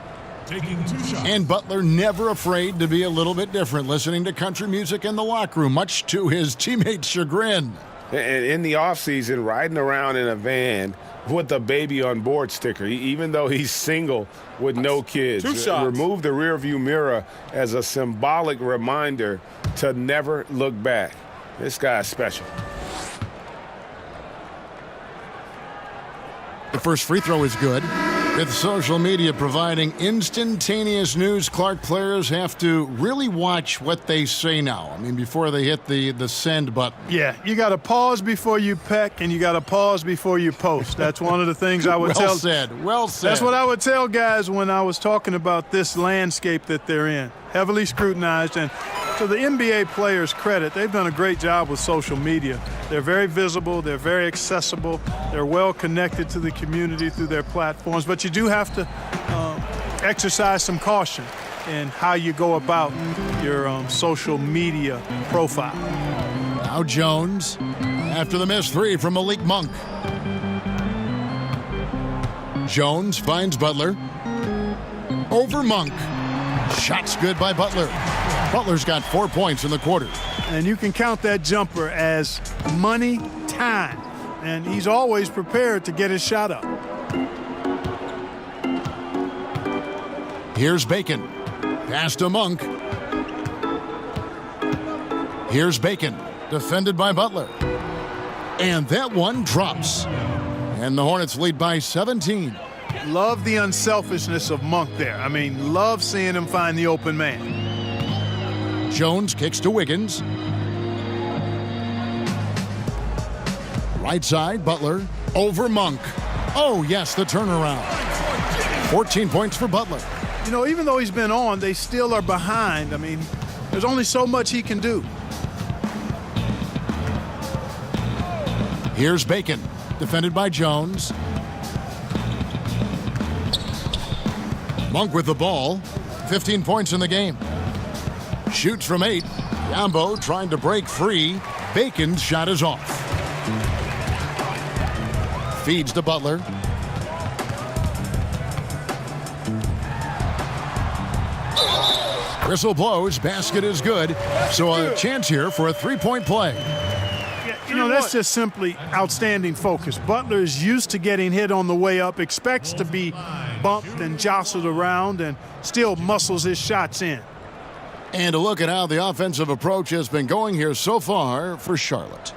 And Butler never afraid to be a little bit different, listening to country music in the locker room, much to his teammates' chagrin. And in the offseason, riding around in a van with the baby on board sticker, even though he's single with no kids. 2 shots. Remove the rearview mirror as a symbolic reminder to never look back. This guy's special. The first free throw is good. With social media providing instantaneous news, Clark, players have to really watch what they say now. I mean, before they hit the send button. Yeah, you got to pause before you peck, and you got to pause before you post. That's one of the things I would tell. Well said. Well said. That's what I would tell guys when I was talking about this landscape that they're in. Heavily scrutinized, and to the NBA players' credit, they've done a great job with social media. They're very visible, they're very accessible, they're well connected to the community through their platforms, but you do have to exercise some caution in how you go about your social media profile. Now Jones, after the missed 3 from Malik Monk. Jones finds Butler. Over Monk. Shots good by Butler. Butler's got 4 points in the quarter. And you can count that jumper as money time. And he's always prepared to get his shot up. Here's Bacon. Pass to Monk. Here's Bacon. Defended by Butler. And that one drops. And the Hornets lead by 17. Love the unselfishness of Monk there. I mean, love seeing him find the open man. Jones kicks to Wiggins. Right side, Butler. Over Monk. Oh, yes, the turnaround. 14 points for Butler. Even though he's been on, they still are behind. I mean, there's only so much he can do. Here's Bacon. Defended by Jones. Monk with the ball. 15 points in the game. Shoots from 8. Yambo trying to break free. Bacon's shot is off. Feeds to Butler. Whistle blows, basket is good. So a chance here for a three-point play. Yeah, you know, that's just simply outstanding focus. Butler is used to getting hit on the way up, expects to be bumped and jostled around, and still muscles his shots in. And a look at how the offensive approach has been going here so far for Charlotte.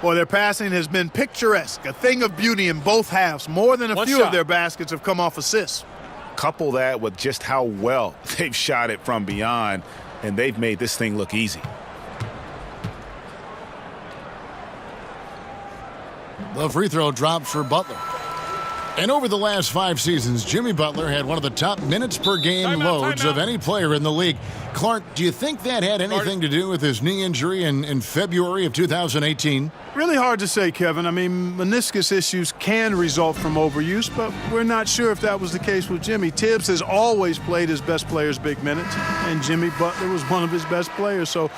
Boy, their passing has been picturesque, a thing of beauty in both halves. More than a few of their baskets have come off assists. Couple that with just how well they've shot it from beyond, and they've made this thing look easy. The free throw drops for Butler. And over the last 5 seasons, Jimmy Butler had one of the top minutes per game loads of any player in the league. Clark, do you think that had anything to do with his knee injury in February of 2018? Really hard to say, Kevin. I mean, meniscus issues can result from overuse, but we're not sure if that was the case with Jimmy. Tibbs has always played his best players big minutes, and Jimmy Butler was one of his best players. So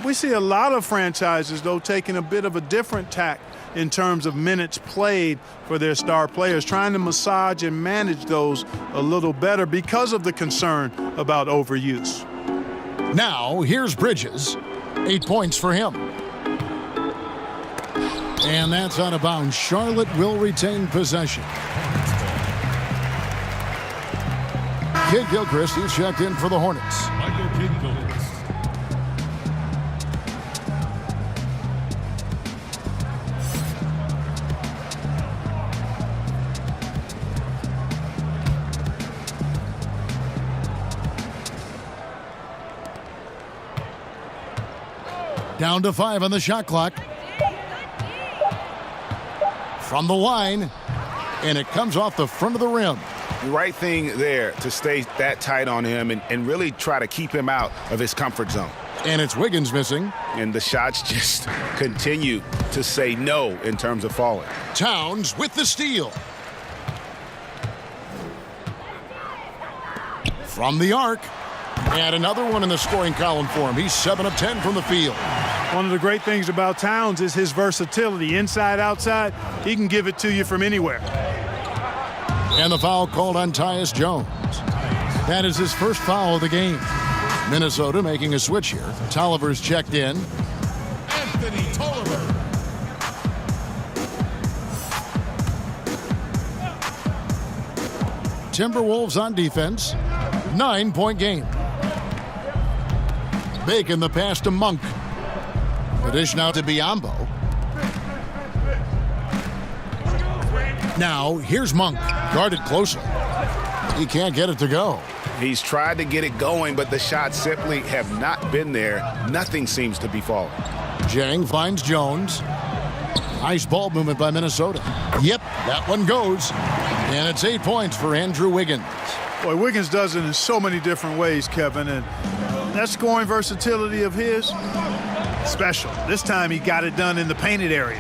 we see a lot of franchises, though, taking a bit of a different tack in terms of minutes played for their star players, trying to massage and manage those a little better because of the concern about overuse. Now, here's Bridges. 8 points for him. And that's out of bounds. Charlotte will retain possession. Kid Gilchrist, he's checked in for the Hornets. Down to 5 on the shot clock. From the line, and it comes off the front of the rim. The right thing there to stay that tight on him and really try to keep him out of his comfort zone. And it's Wiggins missing. And the shots just continue to say no in terms of falling. Towns with the steal. From the arc. And another one in the scoring column for him. He's 7 of 10 from the field. One of the great things about Towns is his versatility. Inside, outside, he can give it to you from anywhere. And the foul called on Tyus Jones. That is his first foul of the game. Minnesota making a switch here. Tolliver's checked in. Anthony Tolliver. Timberwolves on defense. 9-point game. Bacon the pass to Monk. The dish now to Biyombo. Now, here's Monk. Guarded closely. He can't get it to go. He's tried to get it going, but the shots simply have not been there. Nothing seems to be falling. Jang finds Jones. Nice ball movement by Minnesota. Yep, that one goes. And it's 8 points for Andrew Wiggins. Boy, Wiggins does it in so many different ways, Kevin, and that scoring versatility of his, special. This time he got it done in the painted area.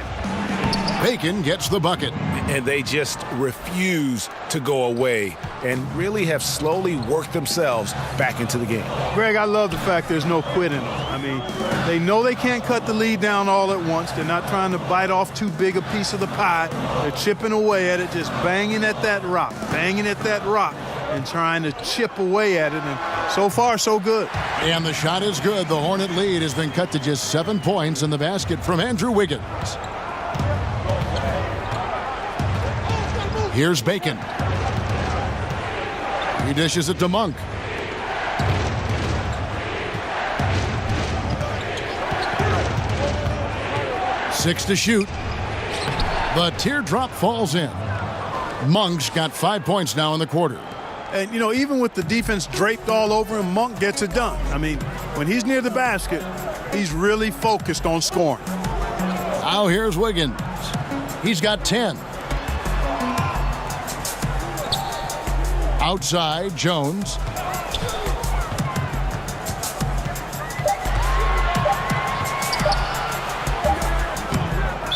Bacon gets the bucket. And they just refuse to go away and really have slowly worked themselves back into the game. Greg, I love the fact there's no quit in them. I mean, they know they can't cut the lead down all at once. They're not trying to bite off too big a piece of the pie. They're chipping away at it, just banging at that rock, and trying to chip away at it, and so far, so good. And the shot is good. The Hornet lead has been cut to just 7 points in the basket from Andrew Wiggins. Here's Bacon. He dishes it to Monk. Six to shoot. The teardrop falls in. Monk's got 5 points now in the quarter. And, you know, even with the defense draped all over him, Monk gets it done. I mean, when he's near the basket, he's really focused on scoring. Now here's Wiggins. He's got 10. Outside, Jones.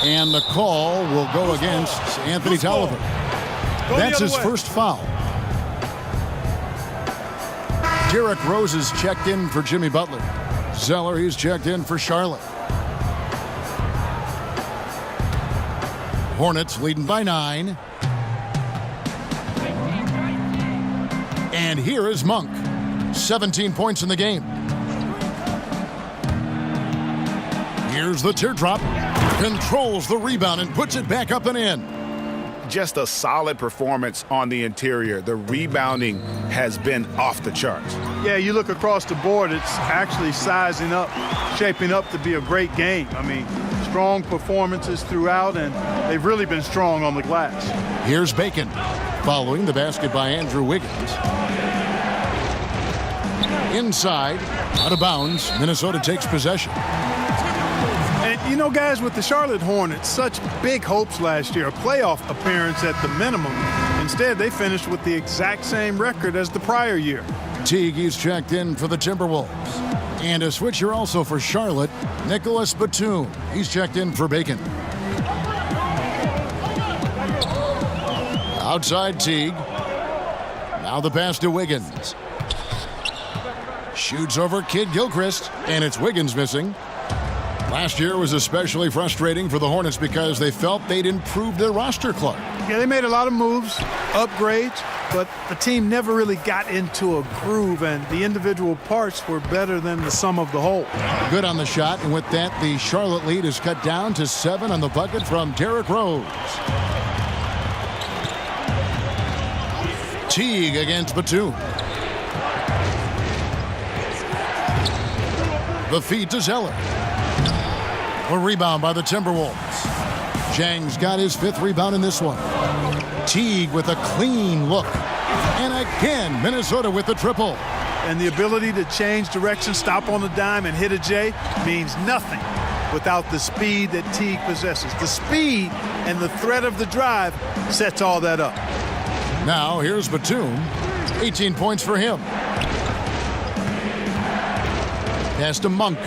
And the call will go against Anthony Tolliver. That's his first foul. Derrick Rose is checked in for Jimmy Butler. Zeller, he's checked in for Charlotte. Hornets leading by 9. And here is Monk. 17 points in the game. Here's the teardrop. Controls the rebound and puts it back up and in. Just a solid performance on the interior. The rebounding has been off the charts. Yeah, you look across the board, it's actually sizing up, shaping up to be a great game. I mean, strong performances throughout, and they've really been strong on the glass. Here's Bacon, following the basket by Andrew Wiggins. Inside, out of bounds, Minnesota takes possession. And, you know, guys, with the Charlotte Hornets, such big hopes last year, a playoff appearance at the minimum. Instead, they finished with the exact same record as the prior year. Teague is checked in for the Timberwolves. And a switcher also for Charlotte, Nicholas Batum. He's checked in for Bacon. Outside Teague. Now the pass to Wiggins. Shoots over Kid Gilchrist, and it's Wiggins missing. Last year was especially frustrating for the Hornets because they felt they'd improved their roster, Clark. Yeah, they made a lot of moves, upgrades, but the team never really got into a groove, and the individual parts were better than the sum of the whole. Good on the shot, and with that, the Charlotte lead is cut down to 7 on the bucket from Derrick Rose. Teague against Batum. The feed to Zeller. A rebound by the Timberwolves. Jang's got his 5th rebound in this one. Teague with a clean look. And again, Minnesota with the triple. And the ability to change direction, stop on a dime, and hit a J means nothing without the speed that Teague possesses. The speed and the threat of the drive sets all that up. Now here's Batum. 18 points for him. Pass to Monk.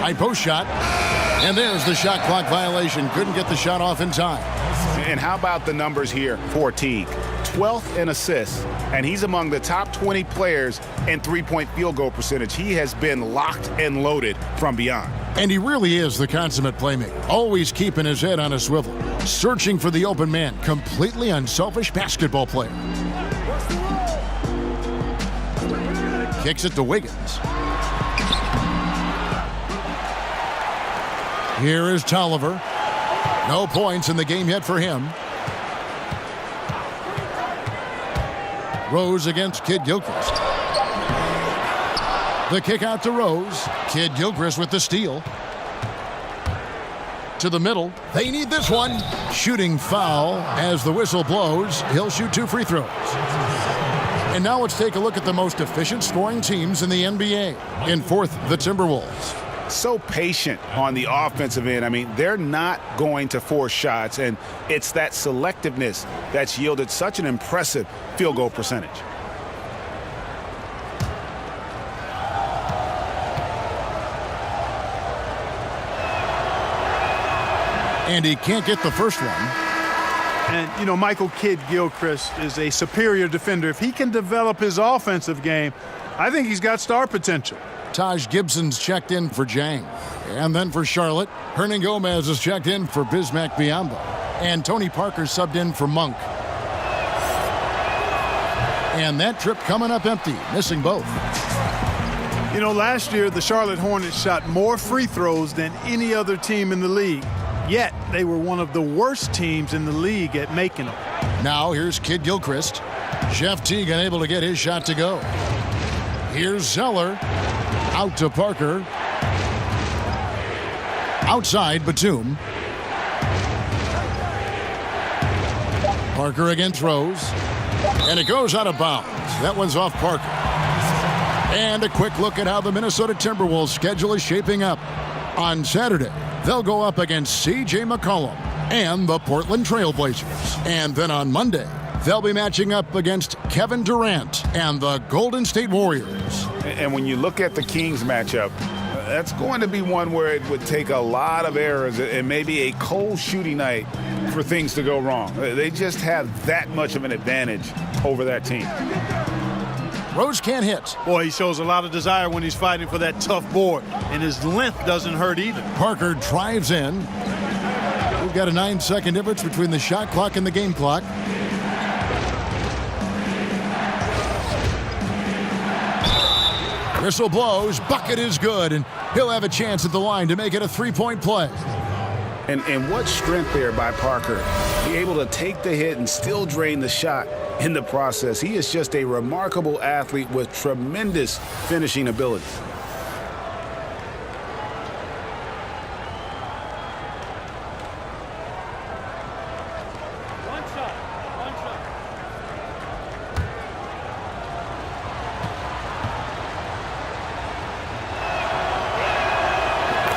High post shot. And there's the shot clock violation. Couldn't get the shot off in time. And how about the numbers here for Teague? 12th in assists, and he's among the top 20 players in three-point field goal percentage. He has been locked and loaded from beyond. And he really is the consummate playmaker, always keeping his head on a swivel, searching for the open man, completely unselfish basketball player. Kicks it to Wiggins. Here is Tolliver. No points in the game yet for him. Rose against Kid Gilchrist. The kick out to Rose. Kid Gilchrist with the steal. To the middle. They need this one. Shooting foul as the whistle blows. He'll shoot 2 free throws. And now let's take a look at the most efficient scoring teams in the NBA. In 4th, the Timberwolves. So patient on the offensive end. I mean, they're not going to force shots, and it's that selectiveness that's yielded such an impressive field goal percentage. And he can't get the first one. And, you know, Michael Kidd Gilchrist is a superior defender. If he can develop his offensive game, I think he's got star potential. Taj Gibson's checked in for Jang. And then for Charlotte, Hernan Gomez is checked in for Bismack Biyombo. And Tony Parker subbed in for Monk. And that trip coming up empty, missing both. You know, last year, the Charlotte Hornets shot more free throws than any other team in the league. Yet, they were one of the worst teams in the league at making them. Now, here's Kid Gilchrist. Jeff Teague unable to get his shot to go. Here's Zeller. Out to Parker. Outside, Batum. Parker against Rose. And it goes out of bounds. That one's off Parker. And a quick look at how the Minnesota Timberwolves schedule is shaping up. On Saturday, they'll go up against C.J. McCollum and the Portland Trail Blazers. And then on Monday, they'll be matching up against Kevin Durant and the Golden State Warriors. And when you look at the Kings matchup, that's going to be one where it would take a lot of errors and maybe a cold shooting night for things to go wrong. They just have that much of an advantage over that team. Rose can't hit. Boy, he shows a lot of desire when he's fighting for that tough board, and his length doesn't hurt either. Parker drives in. We've got a 9-second difference between the shot clock and the game clock. Whistle blows, bucket is good, and he'll have a chance at the line to make it a 3-point play. And what strength there by Parker. Be able to take the hit and still drain the shot in the process. He is just a remarkable athlete with tremendous finishing ability.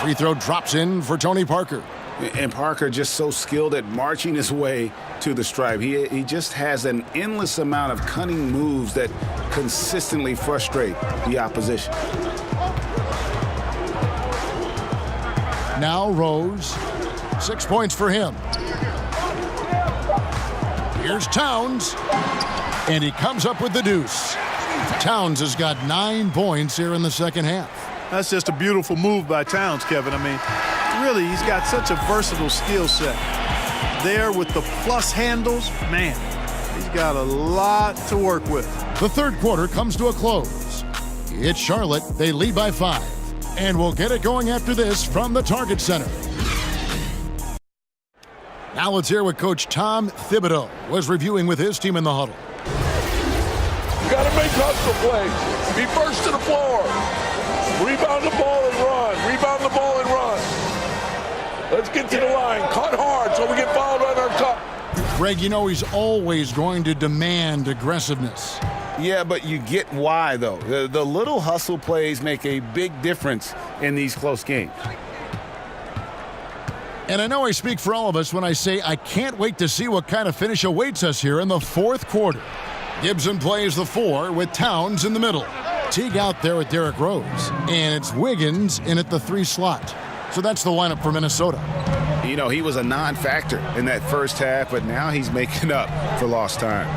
Free throw drops in for Tony Parker. And Parker just so skilled at marching his way to the stripe. He just has an endless amount of cunning moves that consistently frustrate the opposition. Now Rose. 6 points for him. Here's Towns. And he comes up with the deuce. Towns has got 9 points here in the second half. That's just a beautiful move by Towns, Kevin. I mean, really, he's got such a versatile skill set. There with the plus handles, man, he's got a lot to work with. The third quarter comes to a close. It's Charlotte. They lead by 5. And we'll get it going after this from the Target Center. Now let's hear what Coach Tom Thibodeau was reviewing with his team in the huddle. You got to make hustle plays. Be first to the floor. Rebound the ball and run. Rebound the ball and run. Let's get to the line. Cut hard so we get fouled on our cut. Greg, you know he's always going to demand aggressiveness. Yeah, but you get why, though. The little hustle plays make a big difference in these close games. And I know I speak for all of us when I say I can't wait to see what kind of finish awaits us here in the fourth quarter. Gibson plays the 4 with Towns in the middle. Teague out there with Derrick Rose. And it's Wiggins in at the 3 slot. So that's the lineup for Minnesota. You know, he was a non-factor in that first half, but now he's making up for lost time.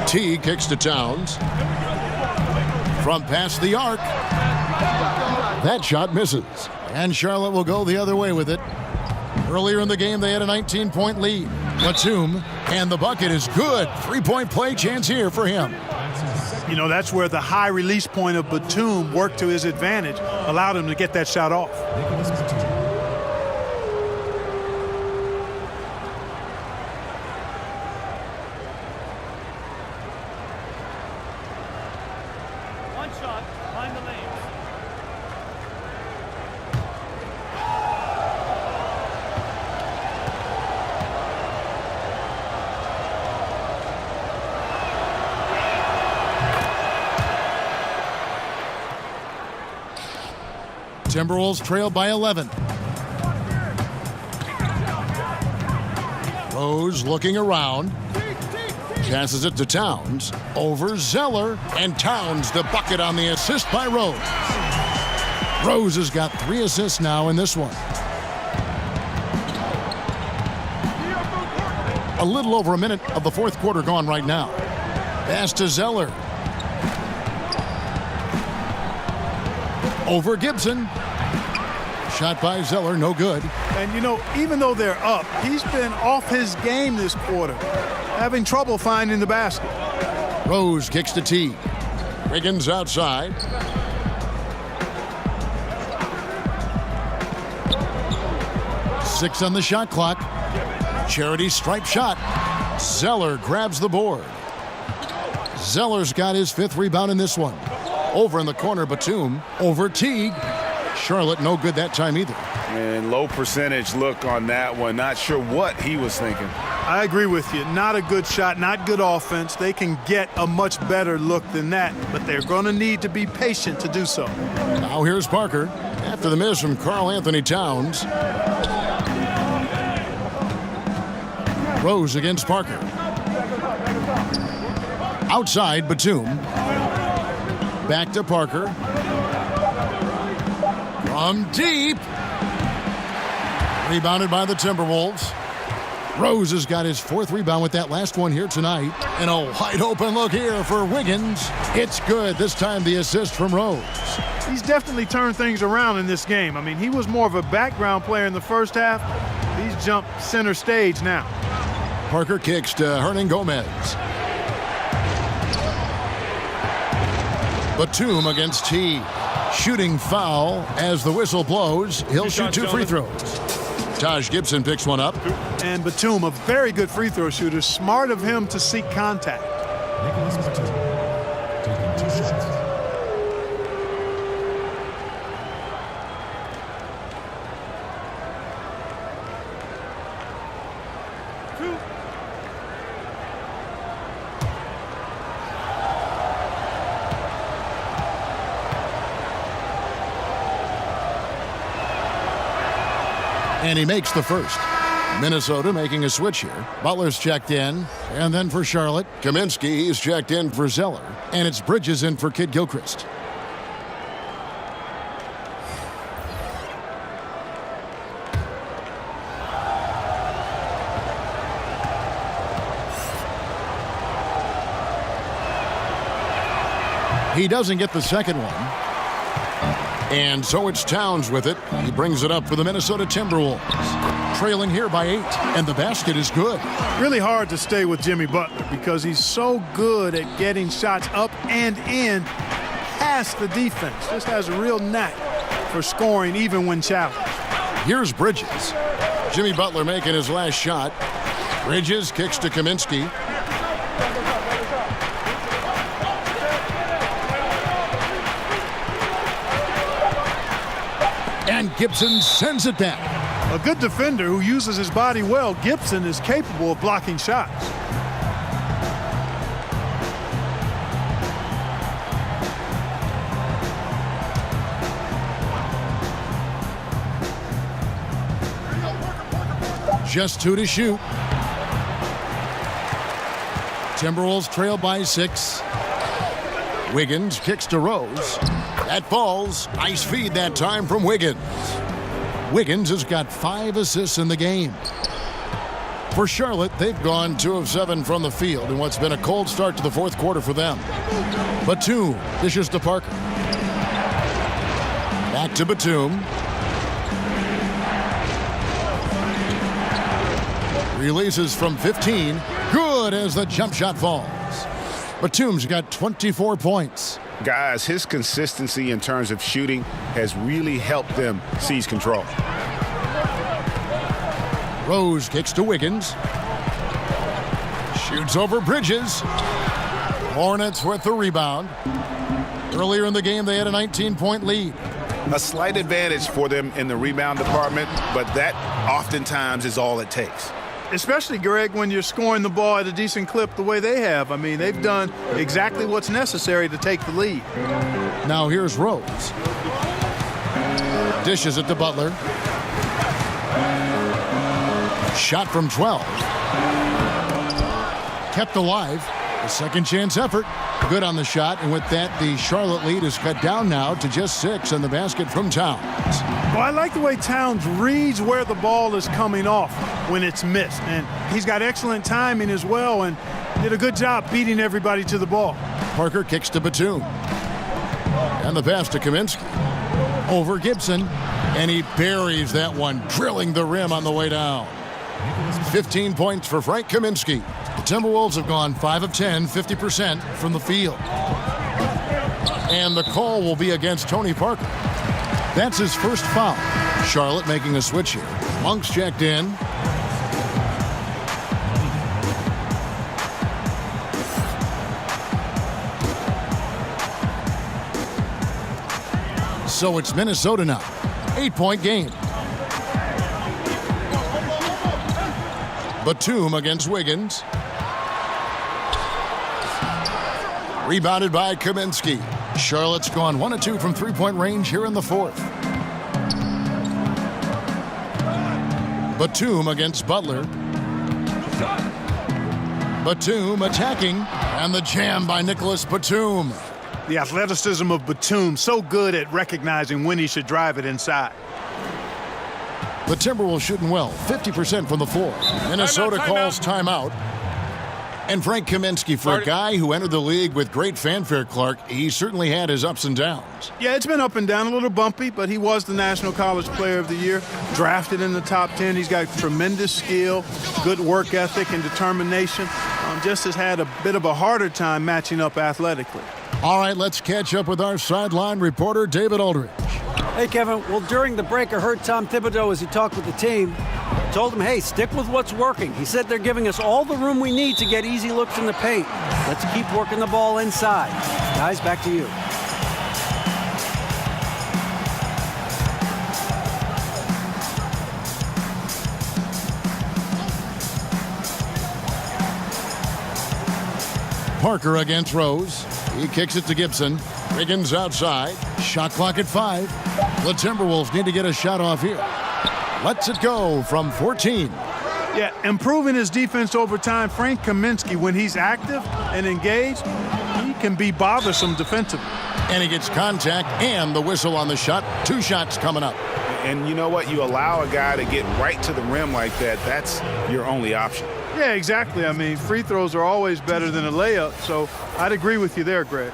Teague kicks to Towns. From past the arc. That shot misses. And Charlotte will go the other way with it. Earlier in the game, they had a 19-point lead. Batum, and the bucket is good. 3-point play chance here for him. You know, that's where the high release point of Batum worked to his advantage, allowed him to get that shot off. One shot, behind the lane. Timberwolves trail by 11. Rose looking around. Passes it to Towns. Over Zeller. And Towns the bucket on the assist by Rose. Rose has got 3 assists now in this one. A little over a minute of the fourth quarter gone right now. Pass to Zeller. Over Gibson. Shot by Zeller, no good. And, you know, even though they're up, he's been off his game this quarter, having trouble finding the basket. Rose kicks to Teague. Wiggins outside. Six on the shot clock. Charity stripe shot. Zeller grabs the board. Zeller's got his 5th rebound in this one. Over in the corner, Batum. Over Teague. Charlotte no good that time either. And low percentage look on that one. Not sure what he was thinking. I agree with you. Not a good shot, not good offense. They can get a much better look than that, but they're going to need to be patient to do so. Now here's Parker. After the miss from Karl Anthony Towns. Rose against Parker. Outside, Batum. Back to Parker. From deep. Rebounded by the Timberwolves. Rose has got his 4th rebound with that last one here tonight. And a wide open look here for Wiggins. It's good. This time the assist from Rose. He's definitely turned things around in this game. I mean, he was more of a background player in the first half. He's jump center stage now. Parker kicks to Hernangomez. Batum against T. Shooting foul as the whistle blows. He'll shoot 2 free throws. Taj Gibson picks one up. And Batum, a very good free throw shooter. Smart of him to seek contact. And he makes the first. Minnesota making a switch here. Butler's checked in. And then for Charlotte, Kaminsky is checked in for Zeller. And it's Bridges in for Kid Gilchrist. He doesn't get the second one. And so it's Towns with it. He brings it up for the Minnesota Timberwolves. Trailing here by 8, and the basket is good. Really hard to stay with Jimmy Butler because he's so good at getting shots up and in past the defense. Just has a real knack for scoring even when challenged. Here's Bridges. Jimmy Butler making his last shot. Bridges kicks to Kaminsky. And Gibson sends it down. A good defender who uses his body well, Gibson is capable of blocking shots. Just 2 to shoot. Timberwolves trail by 6. Wiggins kicks to Rose. That falls. Nice feed that time from Wiggins. Wiggins has got 5 assists in the game. For Charlotte, they've gone 2 of 7 from the field in what's been a cold start to the fourth quarter for them. Batum dishes to Parker. Back to Batum. Releases from 15. Good as the jump shot falls. Batum's got 24 points. Guys, his consistency in terms of shooting has really helped them seize control. Rose kicks to Wiggins. Shoots over Bridges. Hornets with the rebound. Earlier in the game, they had a 19-point lead. A slight advantage for them in the rebound department, but that oftentimes is all it takes. Especially, Greg, when you're scoring the ball at a decent clip the way they have. I mean, they've done exactly what's necessary to take the lead. Now here's Rose. Dishes it to Butler. Shot from 12. Kept alive. A second chance effort. Good on the shot, and with that, the Charlotte lead is cut down now to just 6 and the basket from Towns. Well, I like the way Towns reads where the ball is coming off when it's missed. And he's got excellent timing as well and did a good job beating everybody to the ball. Parker kicks to Batum. And the pass to Kaminsky. Over Gibson. And he buries that one, drilling the rim on the way down. 15 points for Frank Kaminsky. The Timberwolves have gone 5 of 10, 50% from the field. And the call will be against Tony Parker. That's his first foul. Charlotte making a switch here. Monk's checked in. So it's Minnesota now. 8-point game. Batum against Wiggins. Rebounded by Kaminsky. Charlotte's gone 1 of 2 from three-point range here in the fourth. Batum against Butler. Batum attacking. And the jam by Nicholas Batum. The athleticism of Batum, so good at recognizing when he should drive it inside. The Timberwolves shooting well, 50% from the floor. Minnesota calls timeout. And Frank Kaminsky, for a guy who entered the league with great fanfare, Clark, he certainly had his ups and downs. Yeah, it's been up and down, a little bumpy, but he was the National College Player of the Year, drafted in the top 10. He's got tremendous skill, good work ethic, and determination. Just has had a bit of a harder time matching up athletically. All right, let's catch up with our sideline reporter, David Aldridge. Hey, Kevin. Well, during the break, I heard Tom Thibodeau, as he talked with the team, told him, hey, stick with what's working. He said they're giving us all the room we need to get easy looks in the paint. Let's keep working the ball inside. Guys, back to you. Parker against Rose. He kicks it to Gibson. Wiggins outside. Shot clock at 5. The Timberwolves need to get a shot off here. Lets it go from 14. Yeah, improving his defense over time. Frank Kaminsky, when he's active and engaged, he can be bothersome defensively. And he gets contact and the whistle on the shot. 2 shots coming up. And you know what? You allow a guy to get right to the rim like that, that's your only option. Yeah, exactly. I mean, free throws are always better than a layup, so I'd agree with you there, Greg.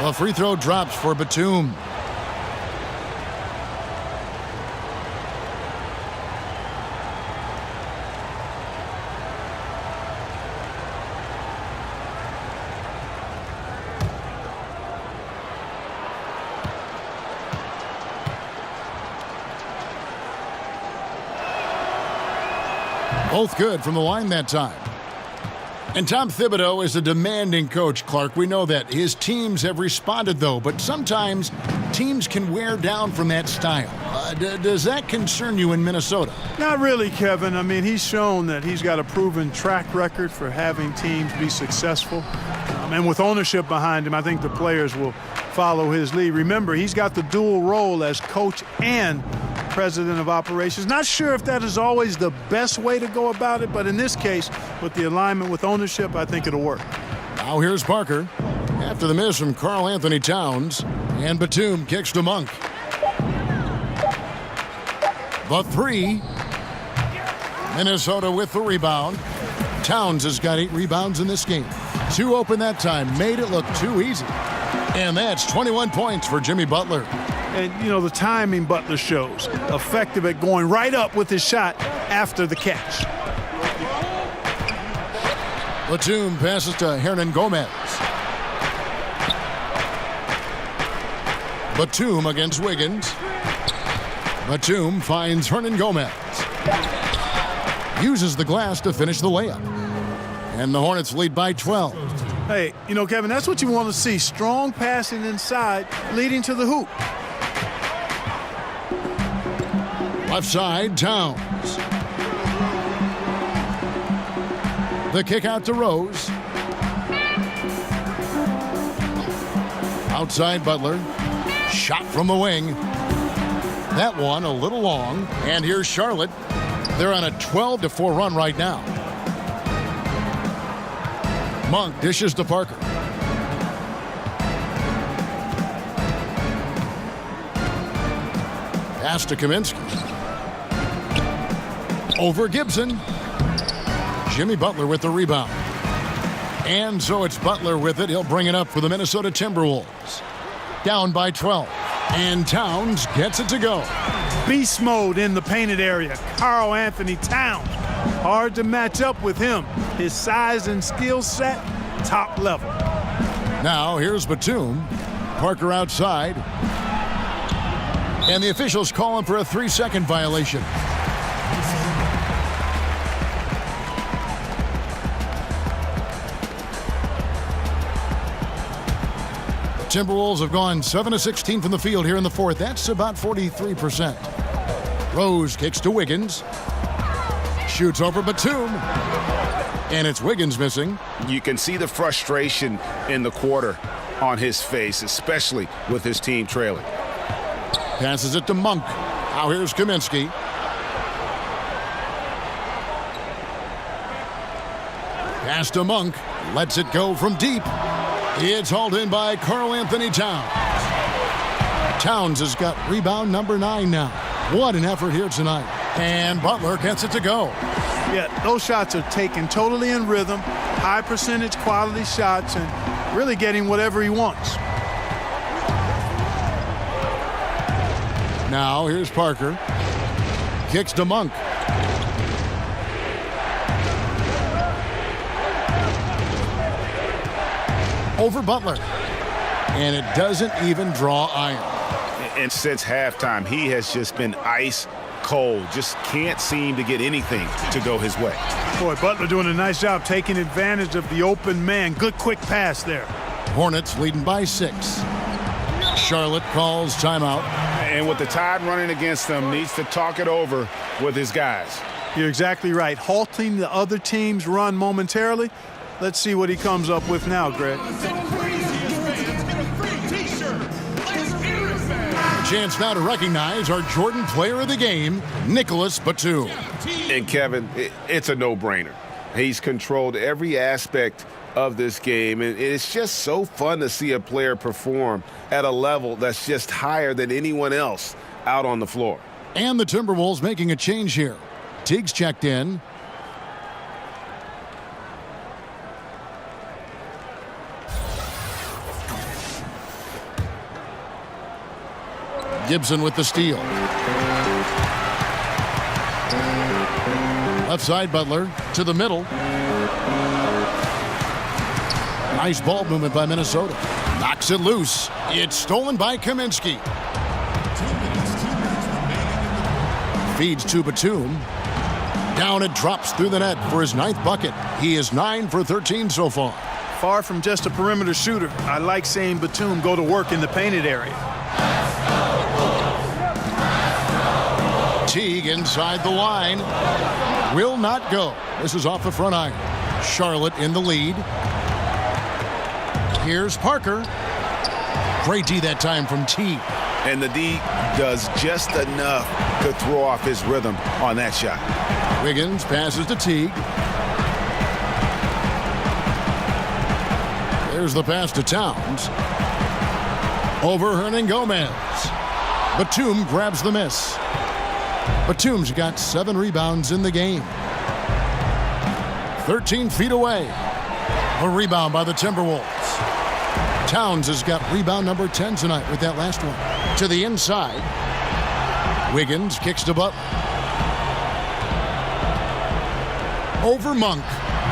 The free throw drops for Batum. Both good from the line that time. And Tom Thibodeau is a demanding coach, Clark. We know that. His teams have responded, though, but sometimes teams can wear down from that style. Does that concern you in Minnesota? Not really, Kevin. I mean, he's shown that he's got a proven track record for having teams be successful. And with ownership behind him, I think the players will follow his lead. Remember, he's got the dual role as coach and president of operations. Not sure if that is always the best way to go about it, but in this case, with the alignment with ownership, I think it'll work. Now here's Parker. After the miss from Karl Anthony Towns, and Batum kicks to Monk. The 3. Minnesota with the rebound. Towns has got 8 rebounds in this game. 2 open that time, made it look too easy. And that's 21 points for Jimmy Butler. And, you know, the timing Butler shows. Effective at going right up with his shot after the catch. Batum passes to Hernan Gomez. Batum against Wiggins. Batum finds Hernan Gomez. Uses the glass to finish the layup. And the Hornets lead by 12. Hey, you know, Kevin, that's what you want to see. Strong passing inside, leading to the hoop. Left side, Towns. The kick out to Rose. Outside Butler. Shot from the wing. That one a little long. And here's Charlotte. They're on a 12-4 run right now. Monk dishes to Parker. Pass to Kaminsky. Over Gibson. Jimmy Butler with the rebound. And so it's Butler with it. He'll bring it up for the Minnesota Timberwolves. Down by 12. And Towns gets it to go. Beast mode in the painted area. Karl Anthony Towns. Hard to match up with him. His size and skill set, top level. Now here's Batum. Parker outside. And the officials call him for a 3-second violation. Timberwolves have gone 7 of 16 from the field here in the 4th. That's about 43%. Rose kicks to Wiggins. Shoots over Batum. And it's Wiggins missing. You can see the frustration in the quarter. on his face, especially with his team trailing. Passes it to Monk. Now here's Kaminsky. Pass to Monk. Lets it go from deep. It's hauled in by Karl-Anthony Towns. Towns has got rebound number 9 now. What an effort here tonight. And Butler gets it to go. Yeah, those shots are taken totally in rhythm, high percentage quality shots, and really getting whatever he wants. Now here's Parker. Kicks to Monk. Over Butler. And it doesn't even draw iron. And since halftime, he has just been ice cold. Just can't seem to get anything to go his way. Boy, Butler doing a nice job taking advantage of the open man. Good quick pass there. Hornets leading by 6. Charlotte calls timeout. And with the tide running against them, needs to talk it over with his guys. You're exactly right. Halting the other team's run momentarily. Let's see what he comes up with now, Greg. A chance now to recognize our Jordan player of the game, Nicholas Batum. And Kevin, it's a no-brainer. He's controlled every aspect of this game, and it's just so fun to see a player perform at a level that's just higher than anyone else out on the floor. And the Timberwolves making a change here. Teague's checked in. Gibson with the steal. Left side, Butler to the middle. Nice ball movement by Minnesota. Knocks it loose. It's stolen by Kaminsky. Feeds to Batum. Down it drops through the net for his 9th bucket. He is 9 for 13 so far. Far from just a perimeter shooter, I like seeing Batum go to work in the painted area. Teague inside the line. Will not go. This is off the front iron. Charlotte in the lead. Here's Parker. Great D that time from Teague. And the D does just enough to throw off his rhythm on that shot. Wiggins passes to Teague. There's the pass to Towns. Over Hernangomez. Batum grabs the miss. Batum's got 7 rebounds in the game. 13 feet away. A rebound by the Timberwolves. Towns has got rebound number 10 tonight with that last one. To the inside. Wiggins kicks to Butler. Over Monk.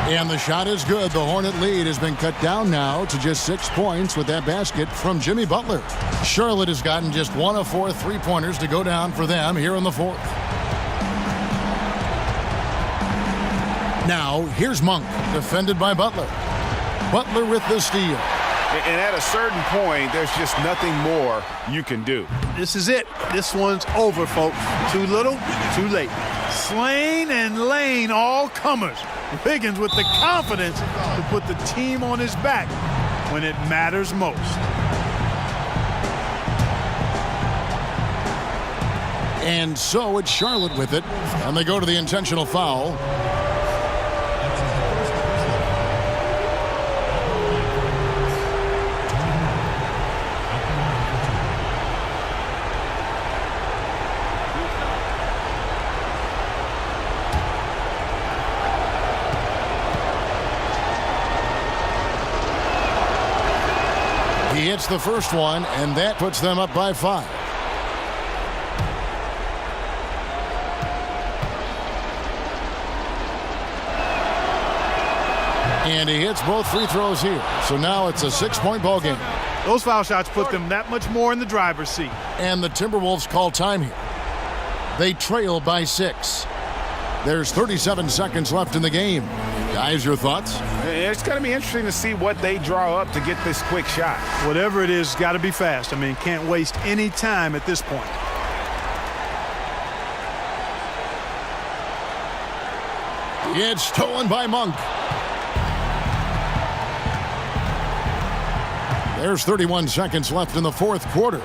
And the shot is good. The Hornet lead has been cut down now to just 6 points with that basket from Jimmy Butler. Charlotte has gotten just 1 of 4 3-pointers to go down for them here in the 4th. Now, here's Monk, defended by Butler. Butler with the steal. And at a certain point, there's just nothing more you can do. This is it. This one's over, folks. Too little, too late. Slain and Lane, all comers. Wiggins with the confidence to put the team on his back when it matters most. And so it's Charlotte with it, and they go to the intentional foul. He hits the first one, and that puts them up by 5. And he hits both free throws here. So now it's a 6-point ball game. Those foul shots put them that much more in the driver's seat. And the Timberwolves call time here. They trail by 6. There's 37 seconds left in the game. Guys, your thoughts? It's going to be interesting to see what they draw up to get this quick shot. Whatever it is, got to be fast. I mean, can't waste any time at this point. It's stolen by Monk. There's 31 seconds left in the fourth quarter.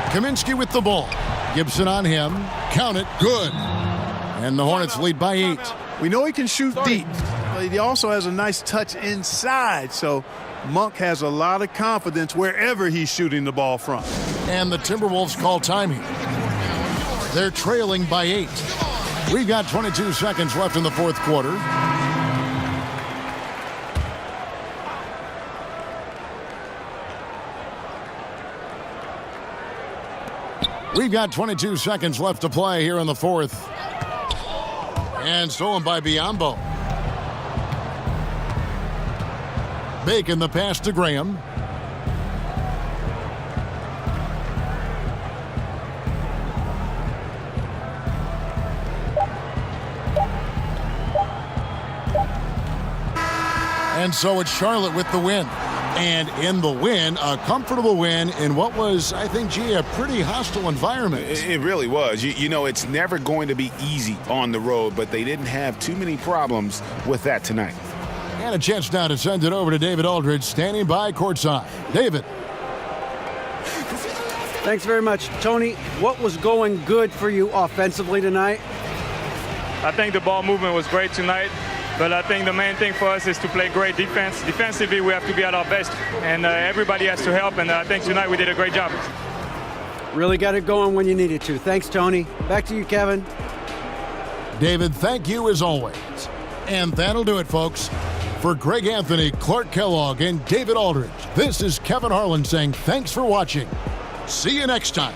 Kaminsky with the ball. Gibson on him. Count it. Good. And the Hornets lead by 8. We know he can shoot deep, but he also has a nice touch inside. So Monk has a lot of confidence wherever he's shooting the ball from. And the Timberwolves call time here. They're trailing by 8. We've got 22 seconds left in the fourth quarter. We've got 22 seconds left to play here in the fourth. And stolen by Biyombo. Bacon the pass to Graham. And so it's Charlotte with the win. And in the win, a comfortable win in what was, I think, a pretty hostile environment. It really was. You know, it's never going to be easy on the road, but they didn't have too many problems with that tonight. And a chance now to send it over to David Aldridge, standing by courtside. David. Thanks very much. Tony, what was going good for you offensively tonight? I think the ball movement was great tonight. But I think the main thing for us is to play great defense. Defensively, we have to be at our best, and everybody has to help, and I think tonight we did a great job. Really got it going when you needed to. Thanks, Tony. Back to you, Kevin. David, thank you as always. And that'll do it, folks. For Greg Anthony, Clark Kellogg, and David Aldridge, this is Kevin Harlan saying thanks for watching. See you next time.